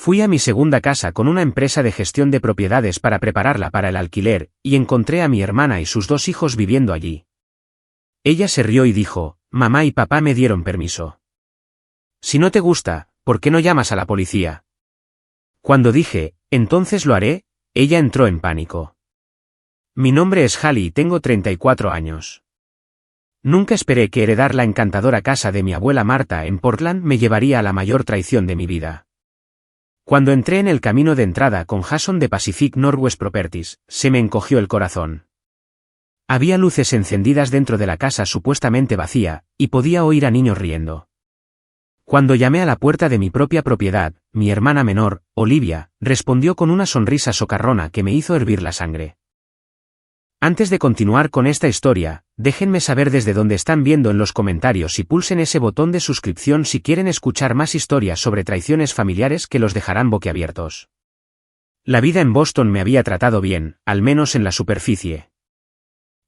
Fui a mi segunda casa con una empresa de gestión de propiedades para prepararla para el alquiler, y encontré a mi hermana y sus 2 hijos viviendo allí. Ella se rió y dijo, mamá y papá me dieron permiso. Si no te gusta, ¿por qué no llamas a la policía? Cuando dije, entonces lo haré, ella entró en pánico. Mi nombre es Hallie y tengo 34 años. Nunca esperé que heredar la encantadora casa de mi abuela Marta en Portland me llevaría a la mayor traición de mi vida. Cuando entré en el camino de entrada con Jason de Pacific Northwest Properties, se me encogió el corazón. Había luces encendidas dentro de la casa supuestamente vacía, y podía oír a niños riendo. Cuando llamé a la puerta de mi propia propiedad, mi hermana menor, Olivia, respondió con una sonrisa socarrona que me hizo hervir la sangre. Antes de continuar con esta historia, déjenme saber desde dónde están viendo en los comentarios y pulsen ese botón de suscripción si quieren escuchar más historias sobre traiciones familiares que los dejarán boquiabiertos. La vida en Boston me había tratado bien, al menos en la superficie.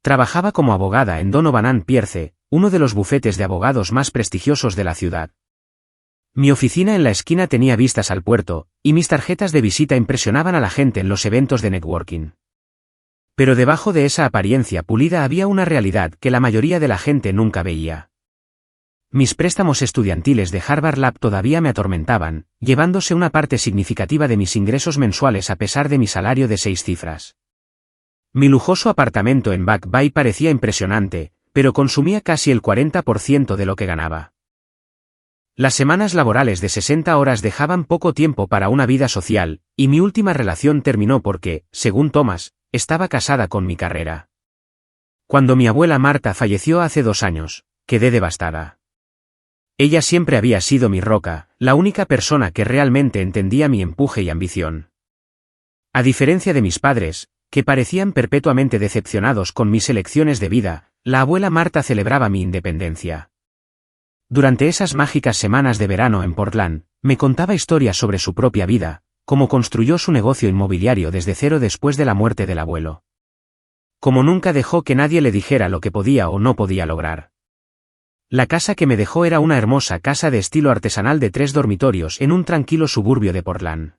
Trabajaba como abogada en Donovan and Pierce, uno de los bufetes de abogados más prestigiosos de la ciudad. Mi oficina en la esquina tenía vistas al puerto, y mis tarjetas de visita impresionaban a la gente en los eventos de networking. Pero debajo de esa apariencia pulida había una realidad que la mayoría de la gente nunca veía. Mis préstamos estudiantiles de Harvard Lab todavía me atormentaban, llevándose una parte significativa de mis ingresos mensuales a pesar de mi salario de 6 cifras. Mi lujoso apartamento en Back Bay parecía impresionante, pero consumía casi el 40% de lo que ganaba. Las semanas laborales de 60 horas dejaban poco tiempo para una vida social, y mi última relación terminó porque, según Thomas, estaba casada con mi carrera. Cuando mi abuela Marta falleció hace 2 años, quedé devastada. Ella siempre había sido mi roca, la única persona que realmente entendía mi empuje y ambición. A diferencia de mis padres, que parecían perpetuamente decepcionados con mis elecciones de vida, la abuela Marta celebraba mi independencia. Durante esas mágicas semanas de verano en Portland, me contaba historias sobre su propia vida, cómo construyó su negocio inmobiliario desde cero después de la muerte del abuelo. Como nunca dejó que nadie le dijera lo que podía o no podía lograr. La casa que me dejó era una hermosa casa de estilo artesanal de 3 dormitorios en un tranquilo suburbio de Portland.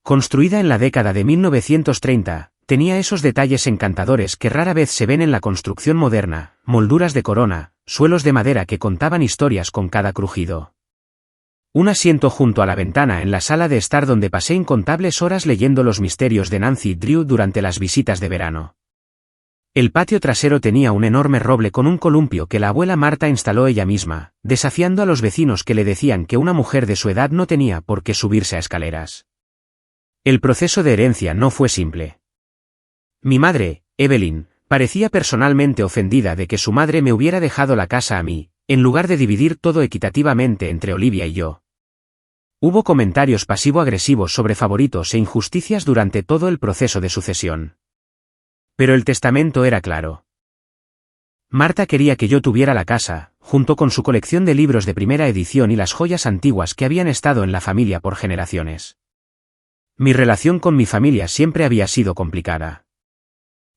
Construida en la década de 1930, tenía esos detalles encantadores que rara vez se ven en la construcción moderna, molduras de corona, suelos de madera que contaban historias con cada crujido. Un asiento junto a la ventana en la sala de estar donde pasé incontables horas leyendo los misterios de Nancy Drew durante las visitas de verano. El patio trasero tenía un enorme roble con un columpio que la abuela Marta instaló ella misma, desafiando a los vecinos que le decían que una mujer de su edad no tenía por qué subirse a escaleras. El proceso de herencia no fue simple. Mi madre, Evelyn, parecía personalmente ofendida de que su madre me hubiera dejado la casa a mí, en lugar de dividir todo equitativamente entre Olivia y yo. Hubo comentarios pasivo-agresivos sobre favoritos e injusticias durante todo el proceso de sucesión. Pero el testamento era claro. Marta quería que yo tuviera la casa, junto con su colección de libros de primera edición y las joyas antiguas que habían estado en la familia por generaciones. Mi relación con mi familia siempre había sido complicada.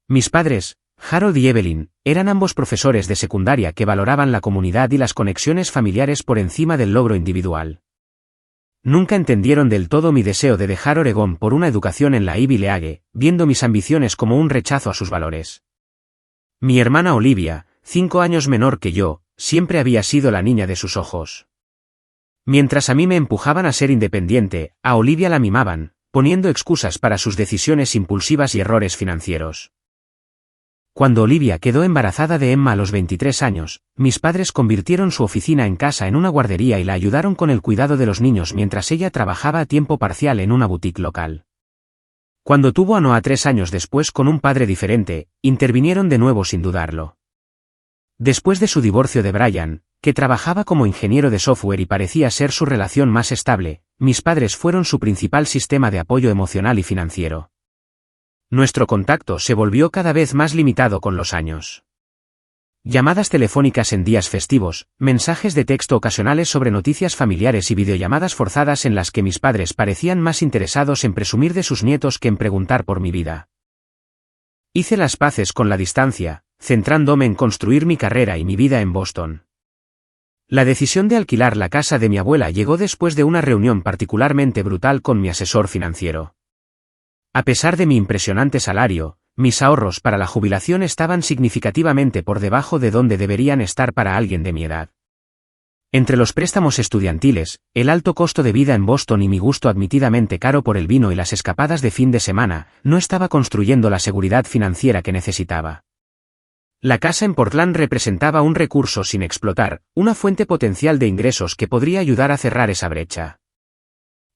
Mis padres, Harold y Evelyn, eran ambos profesores de secundaria que valoraban la comunidad y las conexiones familiares por encima del logro individual. Nunca entendieron del todo mi deseo de dejar Oregón por una educación en la Ivy League, viendo mis ambiciones como un rechazo a sus valores. Mi hermana Olivia, 5 años menor que yo, siempre había sido la niña de sus ojos. Mientras a mí me empujaban a ser independiente, a Olivia la mimaban, poniendo excusas para sus decisiones impulsivas y errores financieros. Cuando Olivia quedó embarazada de Emma a los 23 años, mis padres convirtieron su oficina en casa en una guardería y la ayudaron con el cuidado de los niños mientras ella trabajaba a tiempo parcial en una boutique local. Cuando tuvo a Noah 3 años después con un padre diferente, intervinieron de nuevo sin dudarlo. Después de su divorcio de Brian, que trabajaba como ingeniero de software y parecía ser su relación más estable, mis padres fueron su principal sistema de apoyo emocional y financiero. Nuestro contacto se volvió cada vez más limitado con los años. Llamadas telefónicas en días festivos, mensajes de texto ocasionales sobre noticias familiares y videollamadas forzadas en las que mis padres parecían más interesados en presumir de sus nietos que en preguntar por mi vida. Hice las paces con la distancia, centrándome en construir mi carrera y mi vida en Boston. La decisión de alquilar la casa de mi abuela llegó después de una reunión particularmente brutal con mi asesor financiero. A pesar de mi impresionante salario, mis ahorros para la jubilación estaban significativamente por debajo de donde deberían estar para alguien de mi edad. Entre los préstamos estudiantiles, el alto costo de vida en Boston y mi gusto admitidamente caro por el vino y las escapadas de fin de semana, no estaba construyendo la seguridad financiera que necesitaba. La casa en Portland representaba un recurso sin explotar, una fuente potencial de ingresos que podría ayudar a cerrar esa brecha.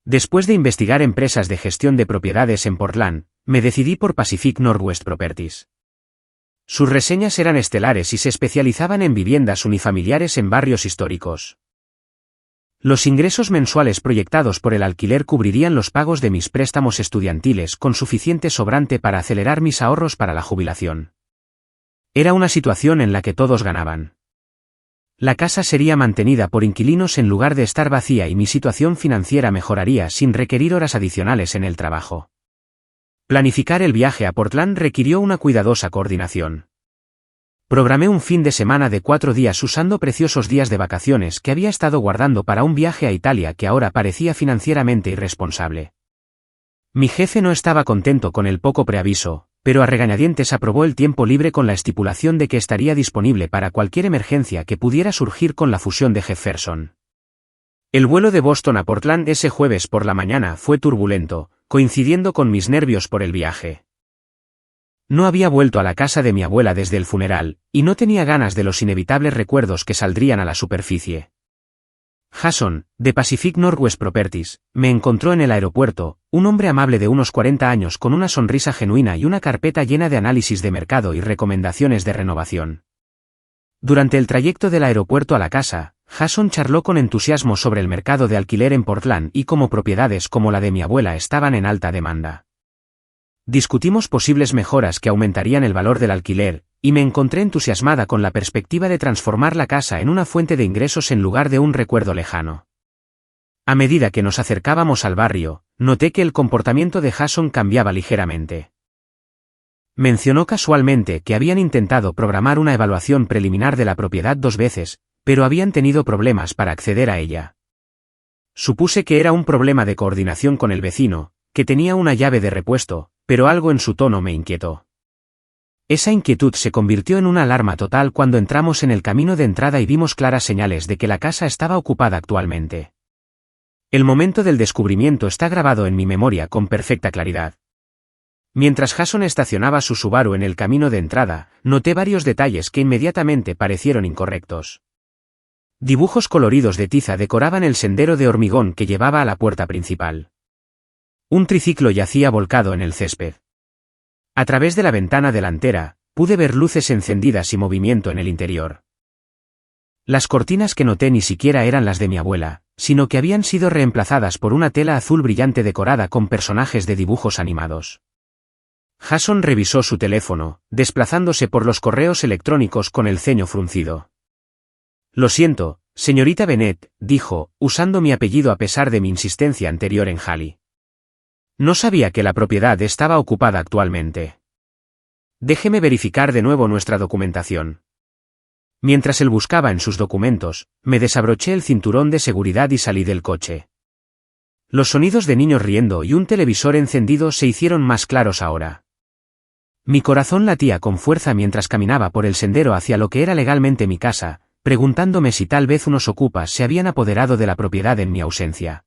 Después de investigar empresas de gestión de propiedades en Portland, me decidí por Pacific Northwest Properties. Sus reseñas eran estelares y se especializaban en viviendas unifamiliares en barrios históricos. Los ingresos mensuales proyectados por el alquiler cubrirían los pagos de mis préstamos estudiantiles con suficiente sobrante para acelerar mis ahorros para la jubilación. Era una situación en la que todos ganaban. La casa sería mantenida por inquilinos en lugar de estar vacía y mi situación financiera mejoraría sin requerir horas adicionales en el trabajo. Planificar el viaje a Portland requirió una cuidadosa coordinación. Programé un fin de semana de 4 días usando preciosos días de vacaciones que había estado guardando para un viaje a Italia que ahora parecía financieramente irresponsable. Mi jefe no estaba contento con el poco preaviso, pero a regañadientes aprobó el tiempo libre con la estipulación de que estaría disponible para cualquier emergencia que pudiera surgir con la fusión de Jefferson. El vuelo de Boston a Portland ese jueves por la mañana fue turbulento, coincidiendo con mis nervios por el viaje. No había vuelto a la casa de mi abuela desde el funeral, y no tenía ganas de los inevitables recuerdos que saldrían a la superficie. Jason, de Pacific Northwest Properties, me encontró en el aeropuerto, un hombre amable de unos 40 años con una sonrisa genuina y una carpeta llena de análisis de mercado y recomendaciones de renovación. Durante el trayecto del aeropuerto a la casa, Jason charló con entusiasmo sobre el mercado de alquiler en Portland y cómo propiedades como la de mi abuela estaban en alta demanda. Discutimos posibles mejoras que aumentarían el valor del alquiler, y me encontré entusiasmada con la perspectiva de transformar la casa en una fuente de ingresos en lugar de un recuerdo lejano. A medida que nos acercábamos al barrio, noté que el comportamiento de Jason cambiaba ligeramente. Mencionó casualmente que habían intentado programar una evaluación preliminar de la propiedad 2 veces, pero habían tenido problemas para acceder a ella. Supuse que era un problema de coordinación con el vecino, que tenía una llave de repuesto, pero algo en su tono me inquietó. Esa inquietud se convirtió en una alarma total cuando entramos en el camino de entrada y vimos claras señales de que la casa estaba ocupada actualmente. El momento del descubrimiento está grabado en mi memoria con perfecta claridad. Mientras Jason estacionaba su Subaru en el camino de entrada, noté varios detalles que inmediatamente parecieron incorrectos. Dibujos coloridos de tiza decoraban el sendero de hormigón que llevaba a la puerta principal. Un triciclo yacía volcado en el césped. A través de la ventana delantera, pude ver luces encendidas y movimiento en el interior. Las cortinas que noté ni siquiera eran las de mi abuela, sino que habían sido reemplazadas por una tela azul brillante decorada con personajes de dibujos animados. Jason revisó su teléfono, desplazándose por los correos electrónicos con el ceño fruncido. Lo siento, señorita Bennett, dijo, usando mi apellido a pesar de mi insistencia anterior en Halley. No sabía que la propiedad estaba ocupada actualmente. Déjeme verificar de nuevo nuestra documentación. Mientras él buscaba en sus documentos, me desabroché el cinturón de seguridad y salí del coche. Los sonidos de niños riendo y un televisor encendido se hicieron más claros ahora. Mi corazón latía con fuerza mientras caminaba por el sendero hacia lo que era legalmente mi casa, preguntándome si tal vez unos ocupas se habían apoderado de la propiedad en mi ausencia.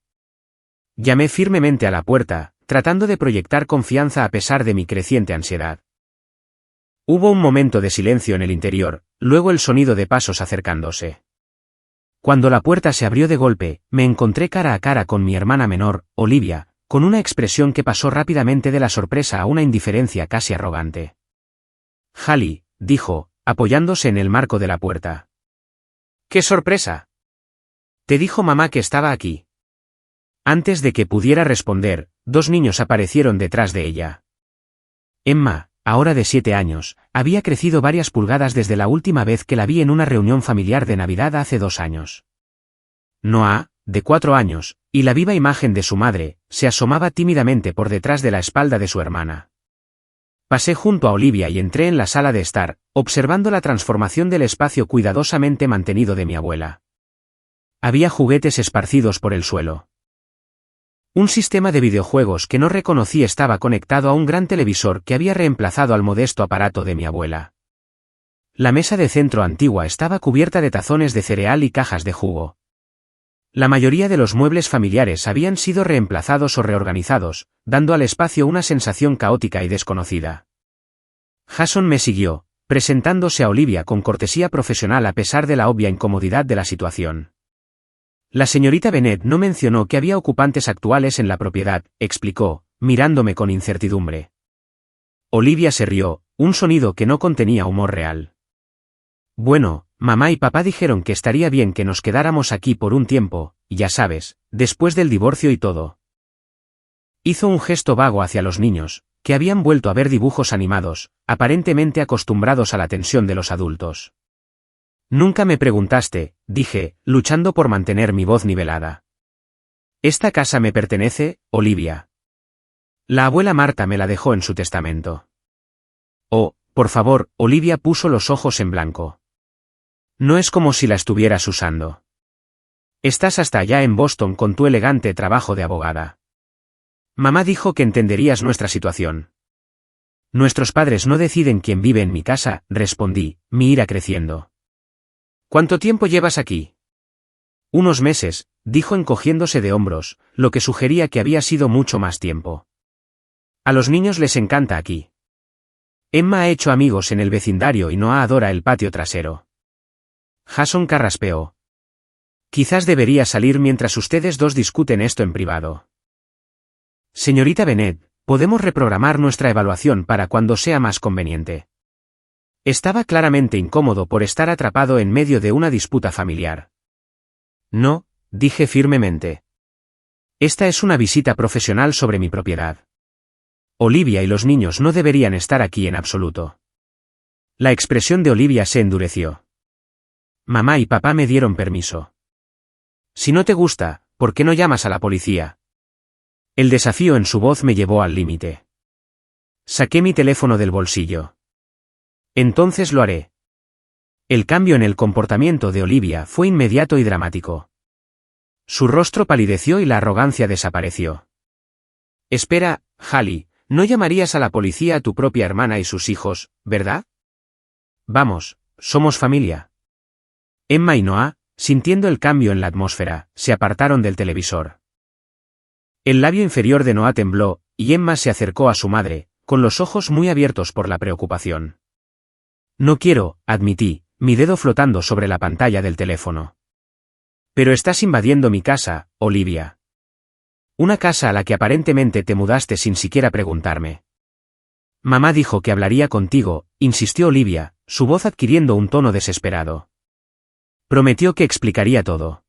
Llamé firmemente a la puerta, tratando de proyectar confianza a pesar de mi creciente ansiedad. Hubo un momento de silencio en el interior, luego el sonido de pasos acercándose. Cuando la puerta se abrió de golpe, me encontré cara a cara con mi hermana menor, Olivia, con una expresión que pasó rápidamente de la sorpresa a una indiferencia casi arrogante. Halley, dijo, apoyándose en el marco de la puerta. ¡Qué sorpresa! ¿Te dijo mamá que estaba aquí? Antes de que pudiera responder, 2 niños aparecieron detrás de ella. Emma, ahora de 7 años, había crecido varias pulgadas desde la última vez que la vi en una reunión familiar de Navidad hace 2 años. Noah, de 4 años, y la viva imagen de su madre, se asomaba tímidamente por detrás de la espalda de su hermana. Pasé junto a Olivia y entré en la sala de estar, observando la transformación del espacio cuidadosamente mantenido de mi abuela. Había juguetes esparcidos por el suelo. Un sistema de videojuegos que no reconocí estaba conectado a un gran televisor que había reemplazado al modesto aparato de mi abuela. La mesa de centro antigua estaba cubierta de tazones de cereal y cajas de jugo. La mayoría de los muebles familiares habían sido reemplazados o reorganizados, dando al espacio una sensación caótica y desconocida. Jason me siguió, presentándose a Olivia con cortesía profesional a pesar de la obvia incomodidad de la situación. La señorita Bennet no mencionó que había ocupantes actuales en la propiedad, explicó, mirándome con incertidumbre. Olivia se rió, un sonido que no contenía humor real. Bueno, mamá y papá dijeron que estaría bien que nos quedáramos aquí por un tiempo, ya sabes, después del divorcio y todo. Hizo un gesto vago hacia los niños, que habían vuelto a ver dibujos animados, aparentemente acostumbrados a la tensión de los adultos. Nunca me preguntaste, dije, luchando por mantener mi voz nivelada. Esta casa me pertenece, Olivia. La abuela Marta me la dejó en su testamento. Oh, por favor, Olivia puso los ojos en blanco. No es como si la estuvieras usando. Estás hasta allá en Boston con tu elegante trabajo de abogada. Mamá dijo que entenderías nuestra situación. Nuestros padres no deciden quién vive en mi casa, respondí, mi ira creciendo. ¿Cuánto tiempo llevas aquí? Unos meses, dijo encogiéndose de hombros, lo que sugería que había sido mucho más tiempo. A los niños les encanta aquí. Emma ha hecho amigos en el vecindario y Noah adora el patio trasero. Jason carraspeó. Quizás debería salir mientras ustedes dos discuten esto en privado. Señorita Bennet, podemos reprogramar nuestra evaluación para cuando sea más conveniente. Estaba claramente incómodo por estar atrapado en medio de una disputa familiar. No, dije firmemente. Esta es una visita profesional sobre mi propiedad. Olivia y los niños no deberían estar aquí en absoluto. La expresión de Olivia se endureció. Mamá y papá me dieron permiso. Si no te gusta, ¿por qué no llamas a la policía? El desafío en su voz me llevó al límite. Saqué mi teléfono del bolsillo. Entonces lo haré. El cambio en el comportamiento de Olivia fue inmediato y dramático. Su rostro palideció y la arrogancia desapareció. Espera, Hallie, no llamarías a la policía a tu propia hermana y sus hijos, ¿verdad? Vamos, somos familia. Emma y Noah, sintiendo el cambio en la atmósfera, se apartaron del televisor. El labio inferior de Noah tembló, y Emma se acercó a su madre, con los ojos muy abiertos por la preocupación. No quiero, admití, mi dedo flotando sobre la pantalla del teléfono. Pero estás invadiendo mi casa, Olivia. Una casa a la que aparentemente te mudaste sin siquiera preguntarme. Mamá dijo que hablaría contigo, insistió Olivia, su voz adquiriendo un tono desesperado. Prometió que explicaría todo.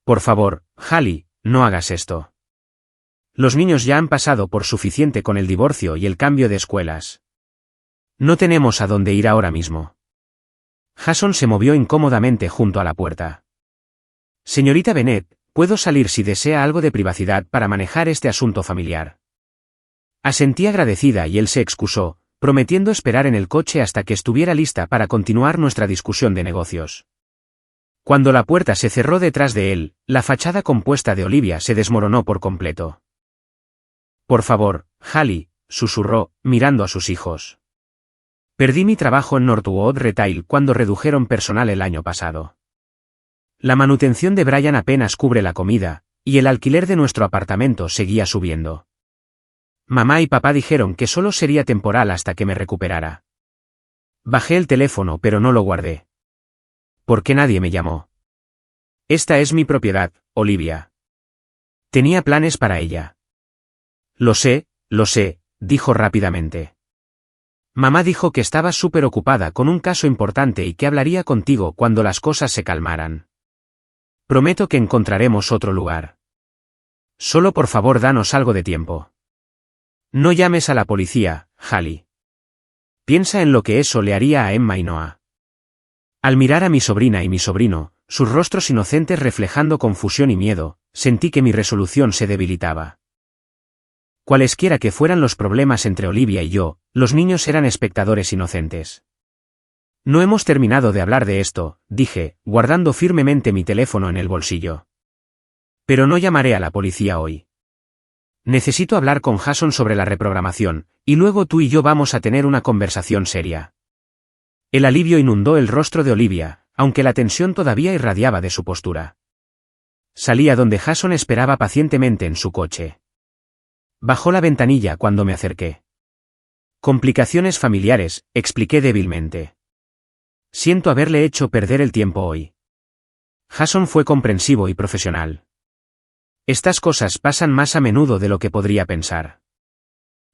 Por favor, Hallie, no hagas esto. Los niños ya han pasado por suficiente con el divorcio y el cambio de escuelas. No tenemos a dónde ir ahora mismo. Jason se movió incómodamente junto a la puerta. Señorita Bennet, puedo salir si desea algo de privacidad para manejar este asunto familiar. Asentí agradecida y él se excusó, prometiendo esperar en el coche hasta que estuviera lista para continuar nuestra discusión de negocios. Cuando la puerta se cerró detrás de él, la fachada compuesta de Olivia se desmoronó por completo. Por favor, Hallie, susurró, mirando a sus hijos. Perdí mi trabajo en Northwood Retail cuando redujeron personal el año pasado. La manutención de Brian apenas cubre la comida, y el alquiler de nuestro apartamento seguía subiendo. Mamá y papá dijeron que solo sería temporal hasta que me recuperara. Bajé el teléfono pero no lo guardé. ¿Por qué nadie me llamó? Esta es mi propiedad, Olivia. Tenía planes para ella. Lo sé, dijo rápidamente. Mamá dijo que estabas súper ocupada con un caso importante y que hablaría contigo cuando las cosas se calmaran. Prometo que encontraremos otro lugar. Solo por favor danos algo de tiempo. No llames a la policía, Hallie. Piensa en lo que eso le haría a Emma y Noah. Al mirar a mi sobrina y mi sobrino, sus rostros inocentes reflejando confusión y miedo, sentí que mi resolución se debilitaba. Cualesquiera que fueran los problemas entre Olivia y yo, los niños eran espectadores inocentes. No hemos terminado de hablar de esto, dije, guardando firmemente mi teléfono en el bolsillo. Pero no llamaré a la policía hoy. Necesito hablar con Jason sobre la reprogramación, y luego tú y yo vamos a tener una conversación seria. El alivio inundó el rostro de Olivia, aunque la tensión todavía irradiaba de su postura. Salí a donde Jason esperaba pacientemente en su coche. Bajó la ventanilla cuando me acerqué. Complicaciones familiares, expliqué débilmente. Siento haberle hecho perder el tiempo hoy. Jason fue comprensivo y profesional. Estas cosas pasan más a menudo de lo que podría pensar.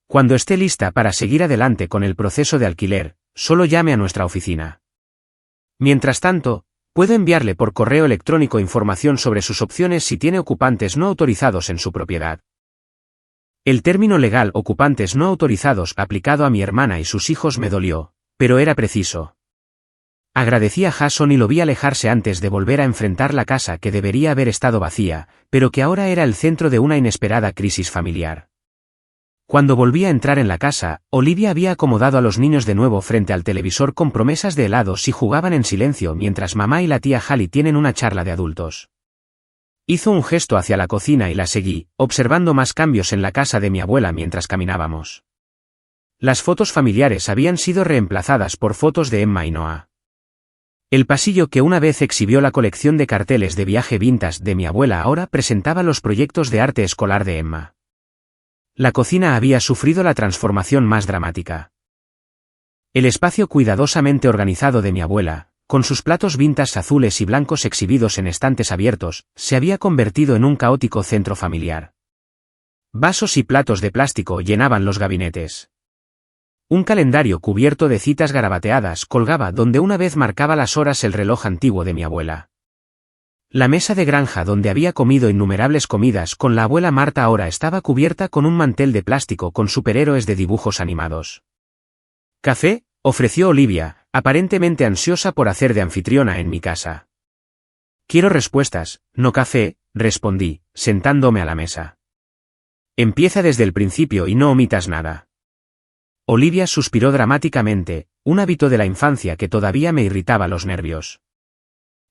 Cuando esté lista para seguir adelante con el proceso de alquiler, solo llame a nuestra oficina. Mientras tanto, puedo enviarle por correo electrónico información sobre sus opciones si tiene ocupantes no autorizados en su propiedad. El término legal ocupantes no autorizados aplicado a mi hermana y sus hijos me dolió, pero era preciso. Agradecí a Jason y lo vi alejarse antes de volver a enfrentar la casa que debería haber estado vacía, pero que ahora era el centro de una inesperada crisis familiar. Cuando volví a entrar en la casa, Olivia había acomodado a los niños de nuevo frente al televisor con promesas de helados y jugaban en silencio mientras mamá y la tía Hallie tienen una charla de adultos. Hizo un gesto hacia la cocina y la seguí, observando más cambios en la casa de mi abuela mientras caminábamos. Las fotos familiares habían sido reemplazadas por fotos de Emma y Noah. El pasillo que una vez exhibió la colección de carteles de viaje vintage de mi abuela ahora presentaba los proyectos de arte escolar de Emma. La cocina había sufrido la transformación más dramática. El espacio cuidadosamente organizado de mi abuela, con sus platos vintage azules y blancos exhibidos en estantes abiertos, se había convertido en un caótico centro familiar. Vasos y platos de plástico llenaban los gabinetes. Un calendario cubierto de citas garabateadas colgaba donde una vez marcaba las horas el reloj antiguo de mi abuela. La mesa de granja donde había comido innumerables comidas con la abuela Marta ahora estaba cubierta con un mantel de plástico con superhéroes de dibujos animados. «¿Café?», ofreció Olivia, aparentemente ansiosa por hacer de anfitriona en mi casa. «Quiero respuestas, no café», respondí, sentándome a la mesa. «Empieza desde el principio y no omitas nada». Olivia suspiró dramáticamente, un hábito de la infancia que todavía me irritaba los nervios.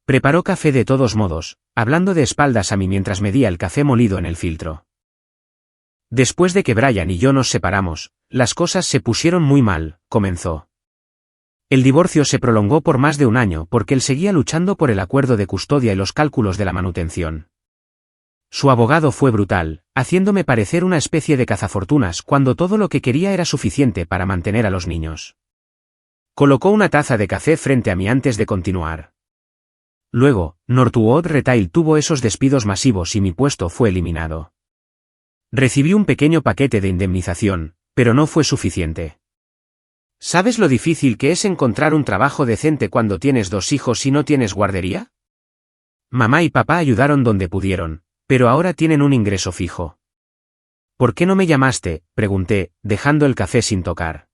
Preparó café de todos modos, hablando de espaldas a mí mientras medía el café molido en el filtro. Después de que Brian y yo nos separamos, las cosas se pusieron muy mal, comenzó. El divorcio se prolongó por más de un año porque él seguía luchando por el acuerdo de custodia y los cálculos de la manutención. Su abogado fue brutal, haciéndome parecer una especie de cazafortunas cuando todo lo que quería era suficiente para mantener a los niños. Colocó una taza de café frente a mí antes de continuar. Luego, Northwood Retail tuvo esos despidos masivos y mi puesto fue eliminado. Recibí un pequeño paquete de indemnización, pero no fue suficiente. ¿Sabes lo difícil que es encontrar un trabajo decente cuando tienes 2 hijos y no tienes guardería? Mamá y papá ayudaron donde pudieron, pero ahora tienen un ingreso fijo. ¿Por qué no me llamaste?, pregunté, dejando el café sin tocar.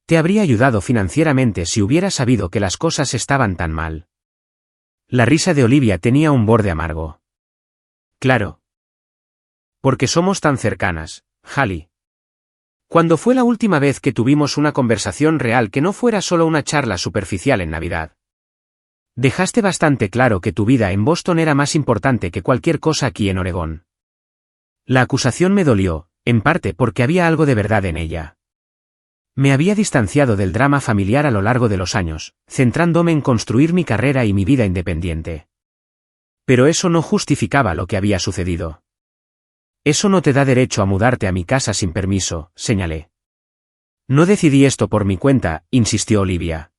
Te habría ayudado financieramente si hubiera sabido que las cosas estaban tan mal. La risa de Olivia tenía un borde amargo. Claro. Porque somos tan cercanas, Hallie. ¿Cuándo fue la última vez que tuvimos una conversación real que no fuera solo una charla superficial en Navidad? Dejaste bastante claro que tu vida en Boston era más importante que cualquier cosa aquí en Oregón. La acusación me dolió, en parte porque había algo de verdad en ella. Me había distanciado del drama familiar a lo largo de los años, centrándome en construir mi carrera y mi vida independiente. Pero eso no justificaba lo que había sucedido. Eso no te da derecho a mudarte a mi casa sin permiso, señalé. No decidí esto por mi cuenta, insistió Olivia.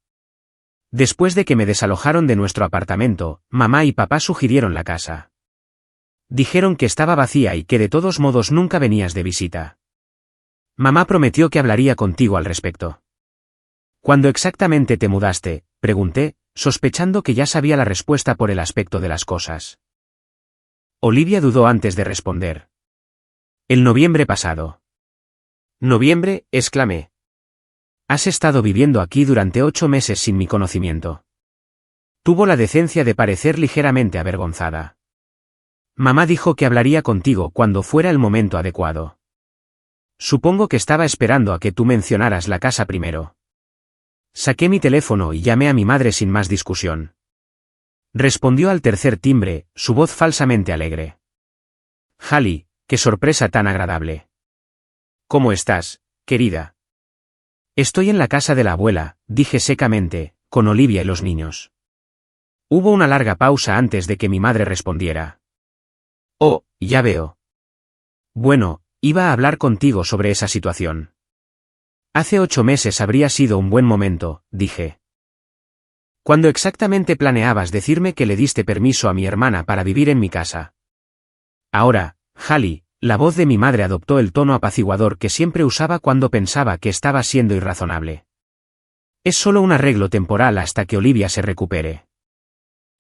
Después de que me desalojaron de nuestro apartamento, mamá y papá sugirieron la casa. Dijeron que estaba vacía y que de todos modos nunca venías de visita. Mamá prometió que hablaría contigo al respecto. ¿Cuándo exactamente te mudaste?, pregunté, sospechando que ya sabía la respuesta por el aspecto de las cosas. Olivia dudó antes de responder. El noviembre pasado. ¿Noviembre?, exclamé. Has estado viviendo aquí durante 8 meses sin mi conocimiento. Tuvo la decencia de parecer ligeramente avergonzada. Mamá dijo que hablaría contigo cuando fuera el momento adecuado. Supongo que estaba esperando a que tú mencionaras la casa primero. Saqué mi teléfono y llamé a mi madre sin más discusión. Respondió al tercer timbre, su voz falsamente alegre. Hallie, qué sorpresa tan agradable. ¿Cómo estás, querida? Estoy en la casa de la abuela, dije secamente, con Olivia y los niños. Hubo una larga pausa antes de que mi madre respondiera. Oh, ya veo. Bueno, iba a hablar contigo sobre esa situación. Hace 8 meses habría sido un buen momento, dije. ¿Cuándo exactamente planeabas decirme que le diste permiso a mi hermana para vivir en mi casa? Ahora, Hallie, la voz de mi madre adoptó el tono apaciguador que siempre usaba cuando pensaba que estaba siendo irrazonable. Es solo un arreglo temporal hasta que Olivia se recupere.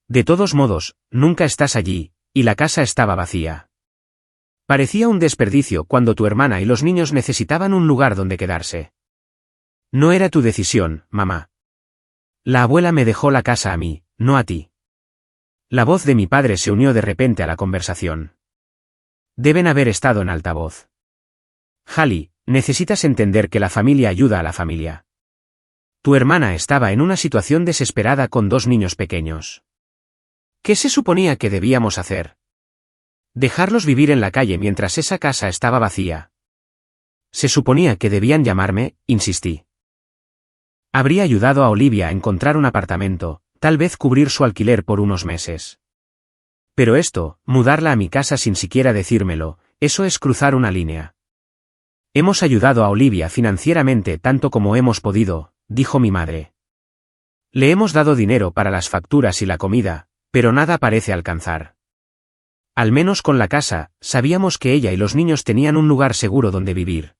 De todos modos, nunca estás allí, y la casa estaba vacía. Parecía un desperdicio cuando tu hermana y los niños necesitaban un lugar donde quedarse. No era tu decisión, mamá. La abuela me dejó la casa a mí, no a ti. La voz de mi padre se unió de repente a la conversación. Deben haber estado en altavoz. Hallie, necesitas entender que la familia ayuda a la familia. Tu hermana estaba en una situación desesperada con 2 niños pequeños. ¿Qué se suponía que debíamos hacer? Dejarlos vivir en la calle mientras esa casa estaba vacía. Se suponía que debían llamarme, insistí. Habría ayudado a Olivia a encontrar un apartamento, tal vez cubrir su alquiler por unos meses. Pero esto, mudarla a mi casa sin siquiera decírmelo, eso es cruzar una línea. Hemos ayudado a Olivia financieramente tanto como hemos podido, dijo mi madre. Le hemos dado dinero para las facturas y la comida, pero nada parece alcanzar. Al menos con la casa, sabíamos que ella y los niños tenían un lugar seguro donde vivir.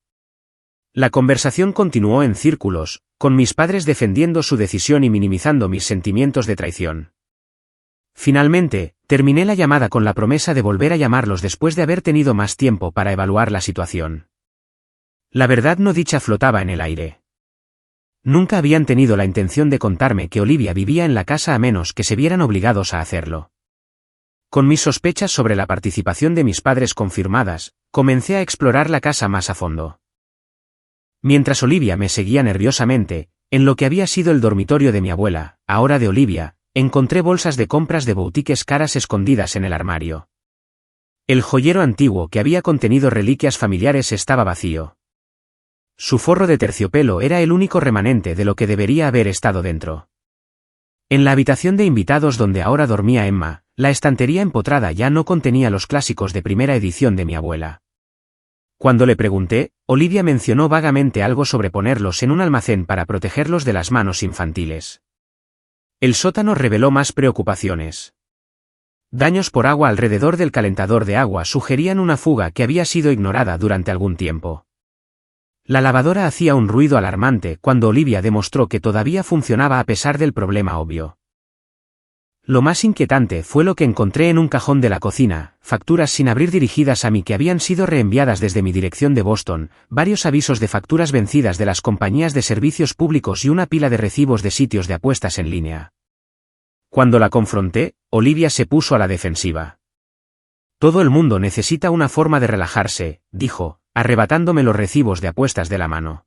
La conversación continuó en círculos, con mis padres defendiendo su decisión y minimizando mis sentimientos de traición. Finalmente, terminé la llamada con la promesa de volver a llamarlos después de haber tenido más tiempo para evaluar la situación. La verdad no dicha flotaba en el aire. Nunca habían tenido la intención de contarme que Olivia vivía en la casa a menos que se vieran obligados a hacerlo. Con mis sospechas sobre la participación de mis padres confirmadas, comencé a explorar la casa más a fondo. Mientras Olivia me seguía nerviosamente, en lo que había sido el dormitorio de mi abuela, ahora de Olivia, encontré bolsas de compras de boutiques caras escondidas en el armario. El joyero antiguo que había contenido reliquias familiares estaba vacío. Su forro de terciopelo era el único remanente de lo que debería haber estado dentro. En la habitación de invitados donde ahora dormía Emma, la estantería empotrada ya no contenía los clásicos de primera edición de mi abuela. Cuando le pregunté, Olivia mencionó vagamente algo sobre ponerlos en un almacén para protegerlos de las manos infantiles. El sótano reveló más preocupaciones. Daños por agua alrededor del calentador de agua sugerían una fuga que había sido ignorada durante algún tiempo. La lavadora hacía un ruido alarmante cuando Olivia demostró que todavía funcionaba a pesar del problema obvio. Lo más inquietante fue lo que encontré en un cajón de la cocina, facturas sin abrir dirigidas a mí que habían sido reenviadas desde mi dirección de Boston, varios avisos de facturas vencidas de las compañías de servicios públicos y una pila de recibos de sitios de apuestas en línea. Cuando la confronté, Olivia se puso a la defensiva. Todo el mundo necesita una forma de relajarse, dijo, arrebatándome los recibos de apuestas de la mano.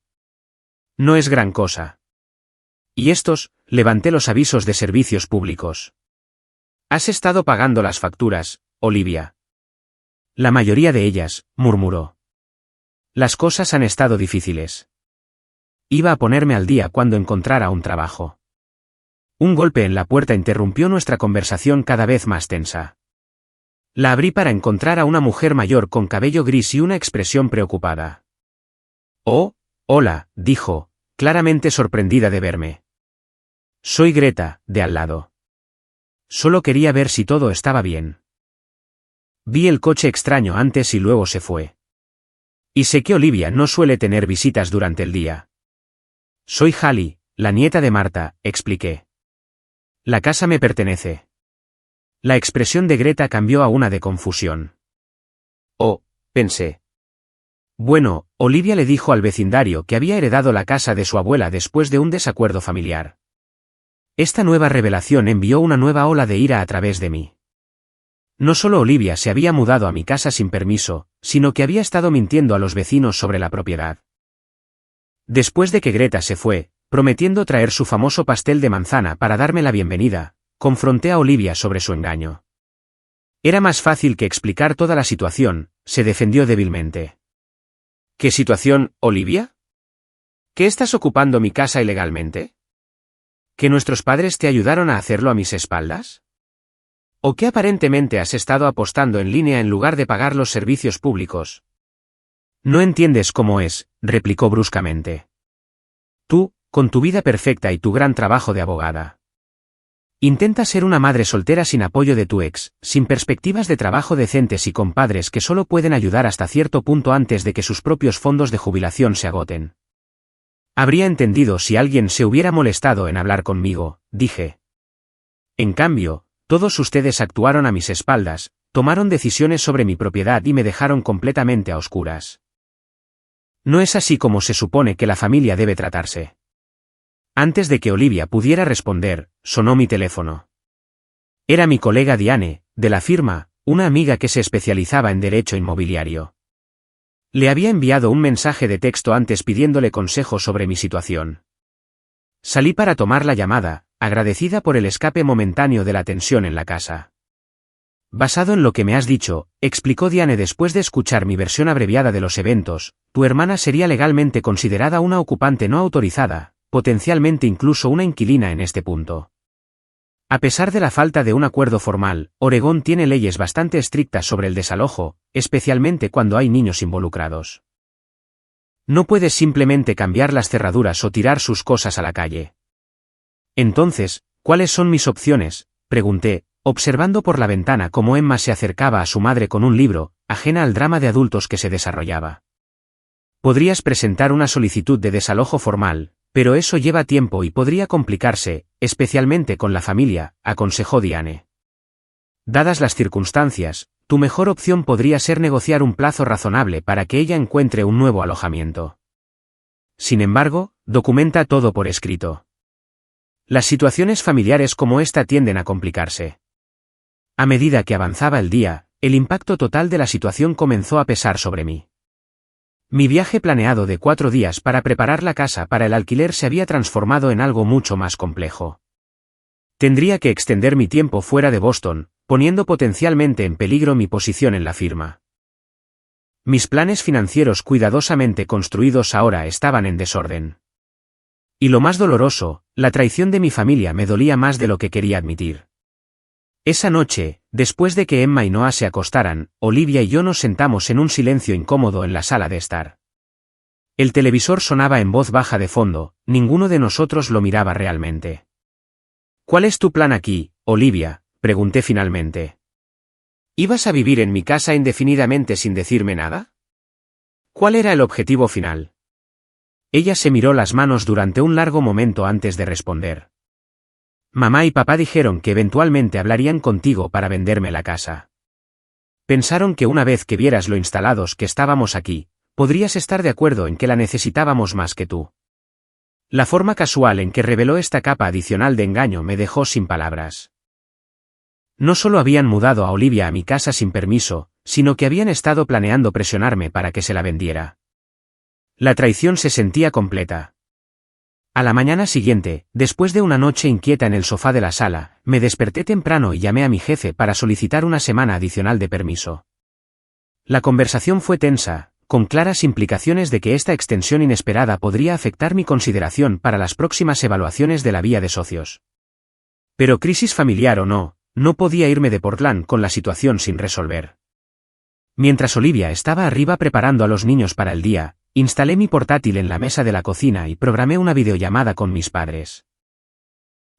No es gran cosa. Y estos, levanté los avisos de servicios públicos. ¿Has estado pagando las facturas, Olivia? La mayoría de ellas, murmuró. Las cosas han estado difíciles. Iba a ponerme al día cuando encontrara un trabajo. Un golpe en la puerta interrumpió nuestra conversación cada vez más tensa. La abrí para encontrar a una mujer mayor con cabello gris y una expresión preocupada. Oh, hola, dijo, claramente sorprendida de verme. Soy Greta, de al lado. Solo quería ver si todo estaba bien. Vi el coche extraño antes y luego se fue. Y sé que Olivia no suele tener visitas durante el día. Soy Hallie, la nieta de Marta, expliqué. La casa me pertenece. La expresión de Greta cambió a una de confusión. Oh, pensé. Bueno, Olivia le dijo al vecindario que había heredado la casa de su abuela después de un desacuerdo familiar. Esta nueva revelación envió una nueva ola de ira a través de mí. No solo Olivia se había mudado a mi casa sin permiso, sino que había estado mintiendo a los vecinos sobre la propiedad. Después de que Greta se fue, prometiendo traer su famoso pastel de manzana para darme la bienvenida, confronté a Olivia sobre su engaño. Era más fácil que explicar toda la situación, se defendió débilmente. ¿Qué situación, Olivia? ¿Que estás ocupando mi casa ilegalmente? ¿Que nuestros padres te ayudaron a hacerlo a mis espaldas? ¿O que aparentemente has estado apostando en línea en lugar de pagar los servicios públicos? No entiendes cómo es, replicó bruscamente. Tú, con tu vida perfecta y tu gran trabajo de abogada. Intenta ser una madre soltera sin apoyo de tu ex, sin perspectivas de trabajo decentes y con padres que solo pueden ayudar hasta cierto punto antes de que sus propios fondos de jubilación se agoten. Habría entendido si alguien se hubiera molestado en hablar conmigo, dije. En cambio, todos ustedes actuaron a mis espaldas, tomaron decisiones sobre mi propiedad y me dejaron completamente a oscuras. No es así como se supone que la familia debe tratarse. Antes de que Olivia pudiera responder, sonó mi teléfono. Era mi colega Diane, de la firma, una amiga que se especializaba en derecho inmobiliario. Le había enviado un mensaje de texto antes pidiéndole consejo sobre mi situación. Salí para tomar la llamada, agradecida por el escape momentáneo de la tensión en la casa. Basado en lo que me has dicho, explicó Diane después de escuchar mi versión abreviada de los eventos, tu hermana sería legalmente considerada una ocupante no autorizada, potencialmente incluso una inquilina en este punto. A pesar de la falta de un acuerdo formal, Oregón tiene leyes bastante estrictas sobre el desalojo, especialmente cuando hay niños involucrados. No puedes simplemente cambiar las cerraduras o tirar sus cosas a la calle. Entonces, ¿cuáles son mis opciones?, pregunté, observando por la ventana cómo Emma se acercaba a su madre con un libro, ajena al drama de adultos que se desarrollaba. Podrías presentar una solicitud de desalojo formal, pero eso lleva tiempo y podría complicarse, especialmente con la familia, aconsejó Diane. Dadas las circunstancias, tu mejor opción podría ser negociar un plazo razonable para que ella encuentre un nuevo alojamiento. Sin embargo, documenta todo por escrito. Las situaciones familiares como esta tienden a complicarse. A medida que avanzaba el día, el impacto total de la situación comenzó a pesar sobre mí. Mi viaje planeado de 4 días para preparar la casa para el alquiler se había transformado en algo mucho más complejo. Tendría que extender mi tiempo fuera de Boston, poniendo potencialmente en peligro mi posición en la firma. Mis planes financieros cuidadosamente construidos ahora estaban en desorden. Y lo más doloroso, la traición de mi familia me dolía más de lo que quería admitir. Esa noche, después de que Emma y Noah se acostaran, Olivia y yo nos sentamos en un silencio incómodo en la sala de estar. El televisor sonaba en voz baja de fondo, ninguno de nosotros lo miraba realmente. ¿Cuál es tu plan aquí, Olivia?, pregunté finalmente. ¿Ibas a vivir en mi casa indefinidamente sin decirme nada? ¿Cuál era el objetivo final? Ella se miró las manos durante un largo momento antes de responder. Mamá y papá dijeron que eventualmente hablarían contigo para venderme la casa. Pensaron que una vez que vieras lo instalados que estábamos aquí, podrías estar de acuerdo en que la necesitábamos más que tú. La forma casual en que reveló esta capa adicional de engaño me dejó sin palabras. No solo habían mudado a Olivia a mi casa sin permiso, sino que habían estado planeando presionarme para que se la vendiera. La traición se sentía completa. A la mañana siguiente, después de una noche inquieta en el sofá de la sala, me desperté temprano y llamé a mi jefe para solicitar una semana adicional de permiso. La conversación fue tensa, con claras implicaciones de que esta extensión inesperada podría afectar mi consideración para las próximas evaluaciones de la vía de socios. Pero crisis familiar o no, no podía irme de Portland con la situación sin resolver. Mientras Olivia estaba arriba preparando a los niños para el día, instalé mi portátil en la mesa de la cocina y programé una videollamada con mis padres.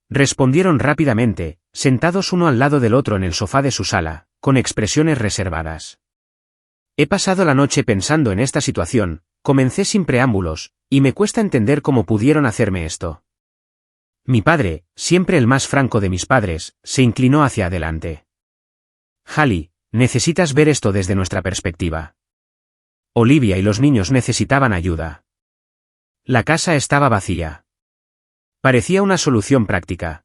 Respondieron rápidamente, sentados uno al lado del otro en el sofá de su sala, con expresiones reservadas. He pasado la noche pensando en esta situación, comencé sin preámbulos, y me cuesta entender cómo pudieron hacerme esto. Mi padre, siempre el más franco de mis padres, se inclinó hacia adelante. Hallie, necesitas ver esto desde nuestra perspectiva. Olivia y los niños necesitaban ayuda. La casa estaba vacía. Parecía una solución práctica.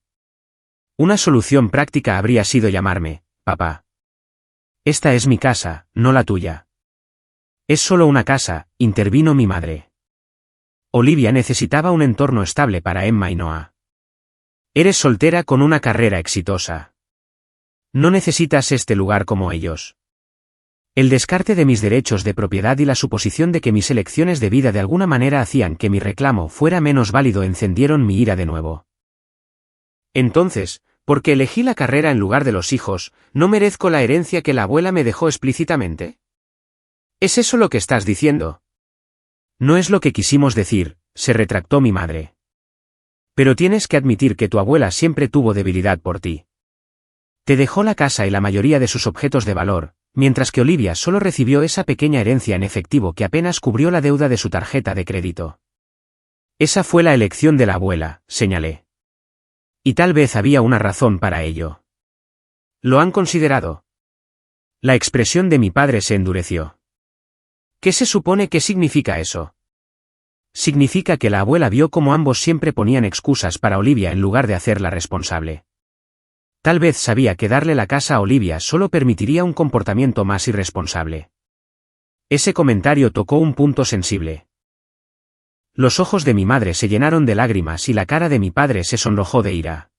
Una solución práctica habría sido llamarme, papá. Esta es mi casa, no la tuya. Es solo una casa, intervino mi madre. Olivia necesitaba un entorno estable para Emma y Noah. Eres soltera con una carrera exitosa. No necesitas este lugar como ellos. El descarte de mis derechos de propiedad y la suposición de que mis elecciones de vida de alguna manera hacían que mi reclamo fuera menos válido encendieron mi ira de nuevo. Entonces, porque elegí la carrera en lugar de los hijos, ¿no merezco la herencia que la abuela me dejó explícitamente? ¿Es eso lo que estás diciendo? No es lo que quisimos decir, se retractó mi madre. Pero tienes que admitir que tu abuela siempre tuvo debilidad por ti. Te dejó la casa y la mayoría de sus objetos de valor, mientras que Olivia solo recibió esa pequeña herencia en efectivo que apenas cubrió la deuda de su tarjeta de crédito. Esa fue la elección de la abuela, señalé. Y tal vez había una razón para ello. ¿Lo han considerado? La expresión de mi padre se endureció. ¿Qué se supone que significa eso? Significa que la abuela vio cómo ambos siempre ponían excusas para Olivia en lugar de hacerla responsable. Tal vez sabía que darle la casa a Olivia solo permitiría un comportamiento más irresponsable. Ese comentario tocó un punto sensible. Los ojos de mi madre se llenaron de lágrimas y la cara de mi padre se sonrojó de ira.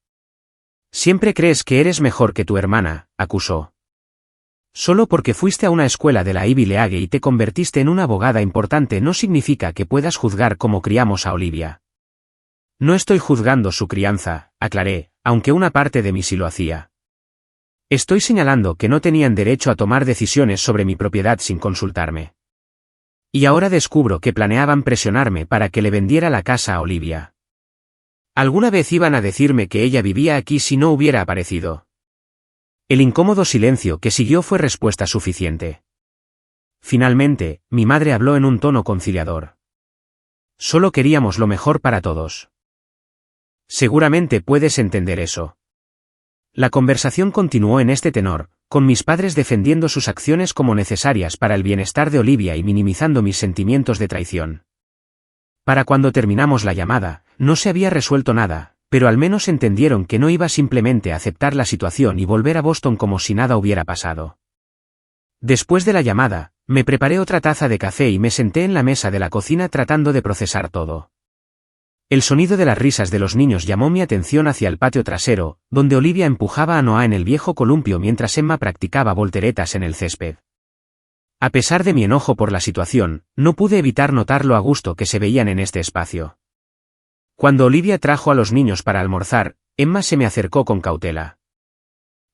Siempre crees que eres mejor que tu hermana, acusó. Solo porque fuiste a una escuela de la Ivy League y te convertiste en una abogada importante no significa que puedas juzgar cómo criamos a Olivia. No estoy juzgando su crianza, aclaré, aunque una parte de mí sí lo hacía. Estoy señalando que no tenían derecho a tomar decisiones sobre mi propiedad sin consultarme. Y ahora descubro que planeaban presionarme para que le vendiera la casa a Olivia. ¿Alguna vez iban a decirme que ella vivía aquí si no hubiera aparecido? El incómodo silencio que siguió fue respuesta suficiente. Finalmente, mi madre habló en un tono conciliador. Solo queríamos lo mejor para todos. Seguramente puedes entender eso. La conversación continuó en este tenor, con mis padres defendiendo sus acciones como necesarias para el bienestar de Olivia y minimizando mis sentimientos de traición. Para cuando terminamos la llamada, no se había resuelto nada, pero al menos entendieron que no iba simplemente a aceptar la situación y volver a Boston como si nada hubiera pasado. Después de la llamada, me preparé otra taza de café y me senté en la mesa de la cocina tratando de procesar todo. El sonido de las risas de los niños llamó mi atención hacia el patio trasero, donde Olivia empujaba a Noah en el viejo columpio mientras Emma practicaba volteretas en el césped. A pesar de mi enojo por la situación, no pude evitar notar lo a gusto que se veían en este espacio. Cuando Olivia trajo a los niños para almorzar, Emma se me acercó con cautela.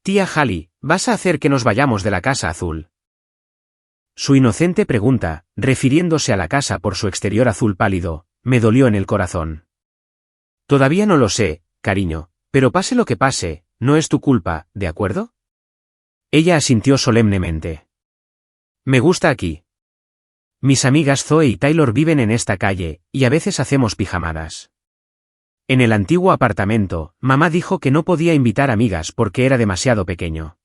«Tía Hallie, ¿vas a hacer que nos vayamos de la casa azul?» Su inocente pregunta, refiriéndose a la casa por su exterior azul pálido, me dolió en el corazón. «Todavía no lo sé, cariño, pero pase lo que pase, no es tu culpa, ¿de acuerdo?» Ella asintió solemnemente. «Me gusta aquí. Mis amigas Zoe y Taylor viven en esta calle, y a veces hacemos pijamadas. En el antiguo apartamento, mamá dijo que no podía invitar amigas porque era demasiado pequeño».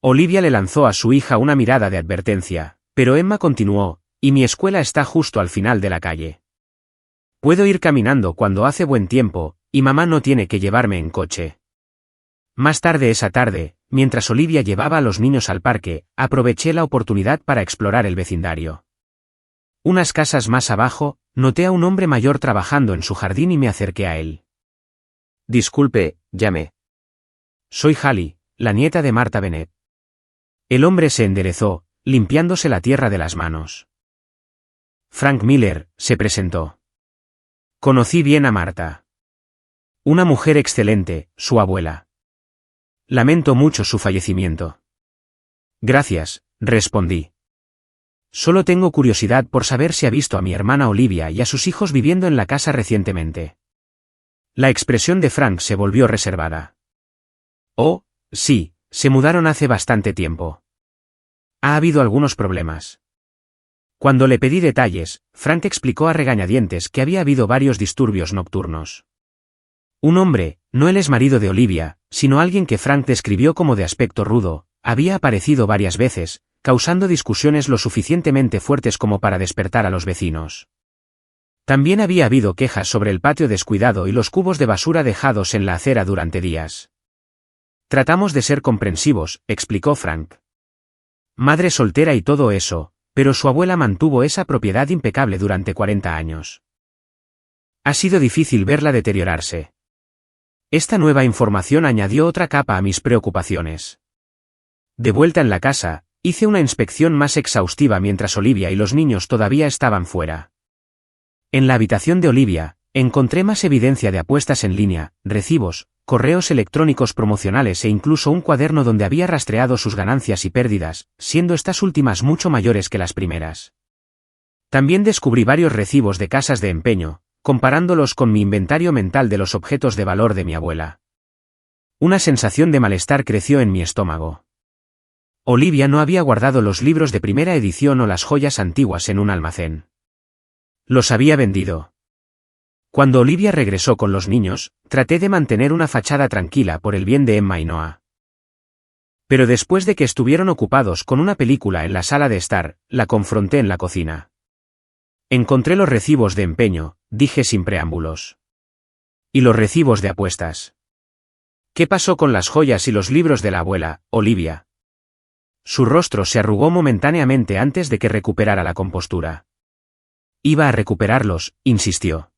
Olivia le lanzó a su hija una mirada de advertencia, pero Emma continuó, «Y mi escuela está justo al final de la calle. Puedo ir caminando cuando hace buen tiempo, y mamá no tiene que llevarme en coche». Más tarde esa tarde, mientras Olivia llevaba a los niños al parque, aproveché la oportunidad para explorar el vecindario. Unas casas más abajo, noté a un hombre mayor trabajando en su jardín y me acerqué a él. «Disculpe, llamé. Soy Hallie, la nieta de Marta Bennett». El hombre se enderezó, limpiándose la tierra de las manos. «Frank Miller», se presentó. «Conocí bien a Marta. Una mujer excelente, su abuela. Lamento mucho su fallecimiento». «Gracias», respondí. «Solo tengo curiosidad por saber si ha visto a mi hermana Olivia y a sus hijos viviendo en la casa recientemente». La expresión de Frank se volvió reservada. «Oh, sí, se mudaron hace bastante tiempo. Ha habido algunos problemas». Cuando le pedí detalles, Frank explicó a regañadientes que había habido varios disturbios nocturnos. Un hombre, no el exmarido de Olivia, sino alguien que Frank describió como de aspecto rudo, había aparecido varias veces, causando discusiones lo suficientemente fuertes como para despertar a los vecinos. También había habido quejas sobre el patio descuidado y los cubos de basura dejados en la acera durante días. «Tratamos de ser comprensivos», explicó Frank. «Madre soltera y todo eso, pero su abuela mantuvo esa propiedad impecable durante 40 años. Ha sido difícil verla deteriorarse. Esta nueva información añadió otra capa a mis preocupaciones. De vuelta en la casa, hice una inspección más exhaustiva mientras Olivia y los niños todavía estaban fuera. En la habitación de Olivia, encontré más evidencia de apuestas en línea, recibos, correos electrónicos promocionales e incluso un cuaderno donde había rastreado sus ganancias y pérdidas, siendo estas últimas mucho mayores que las primeras. También descubrí varios recibos de casas de empeño, comparándolos con mi inventario mental de los objetos de valor de mi abuela. Una sensación de malestar creció en mi estómago. Olivia no había guardado los libros de primera edición o las joyas antiguas en un almacén. Los había vendido. Cuando Olivia regresó con los niños, traté de mantener una fachada tranquila por el bien de Emma y Noah. Pero después de que estuvieron ocupados con una película en la sala de estar, la confronté en la cocina. Encontré los recibos de empeño, dije sin preámbulos. ¿Y los recibos de apuestas? ¿Qué pasó con las joyas y los libros de la abuela, Olivia? Su rostro se arrugó momentáneamente antes de que recuperara la compostura. Iba a recuperarlos, insistió.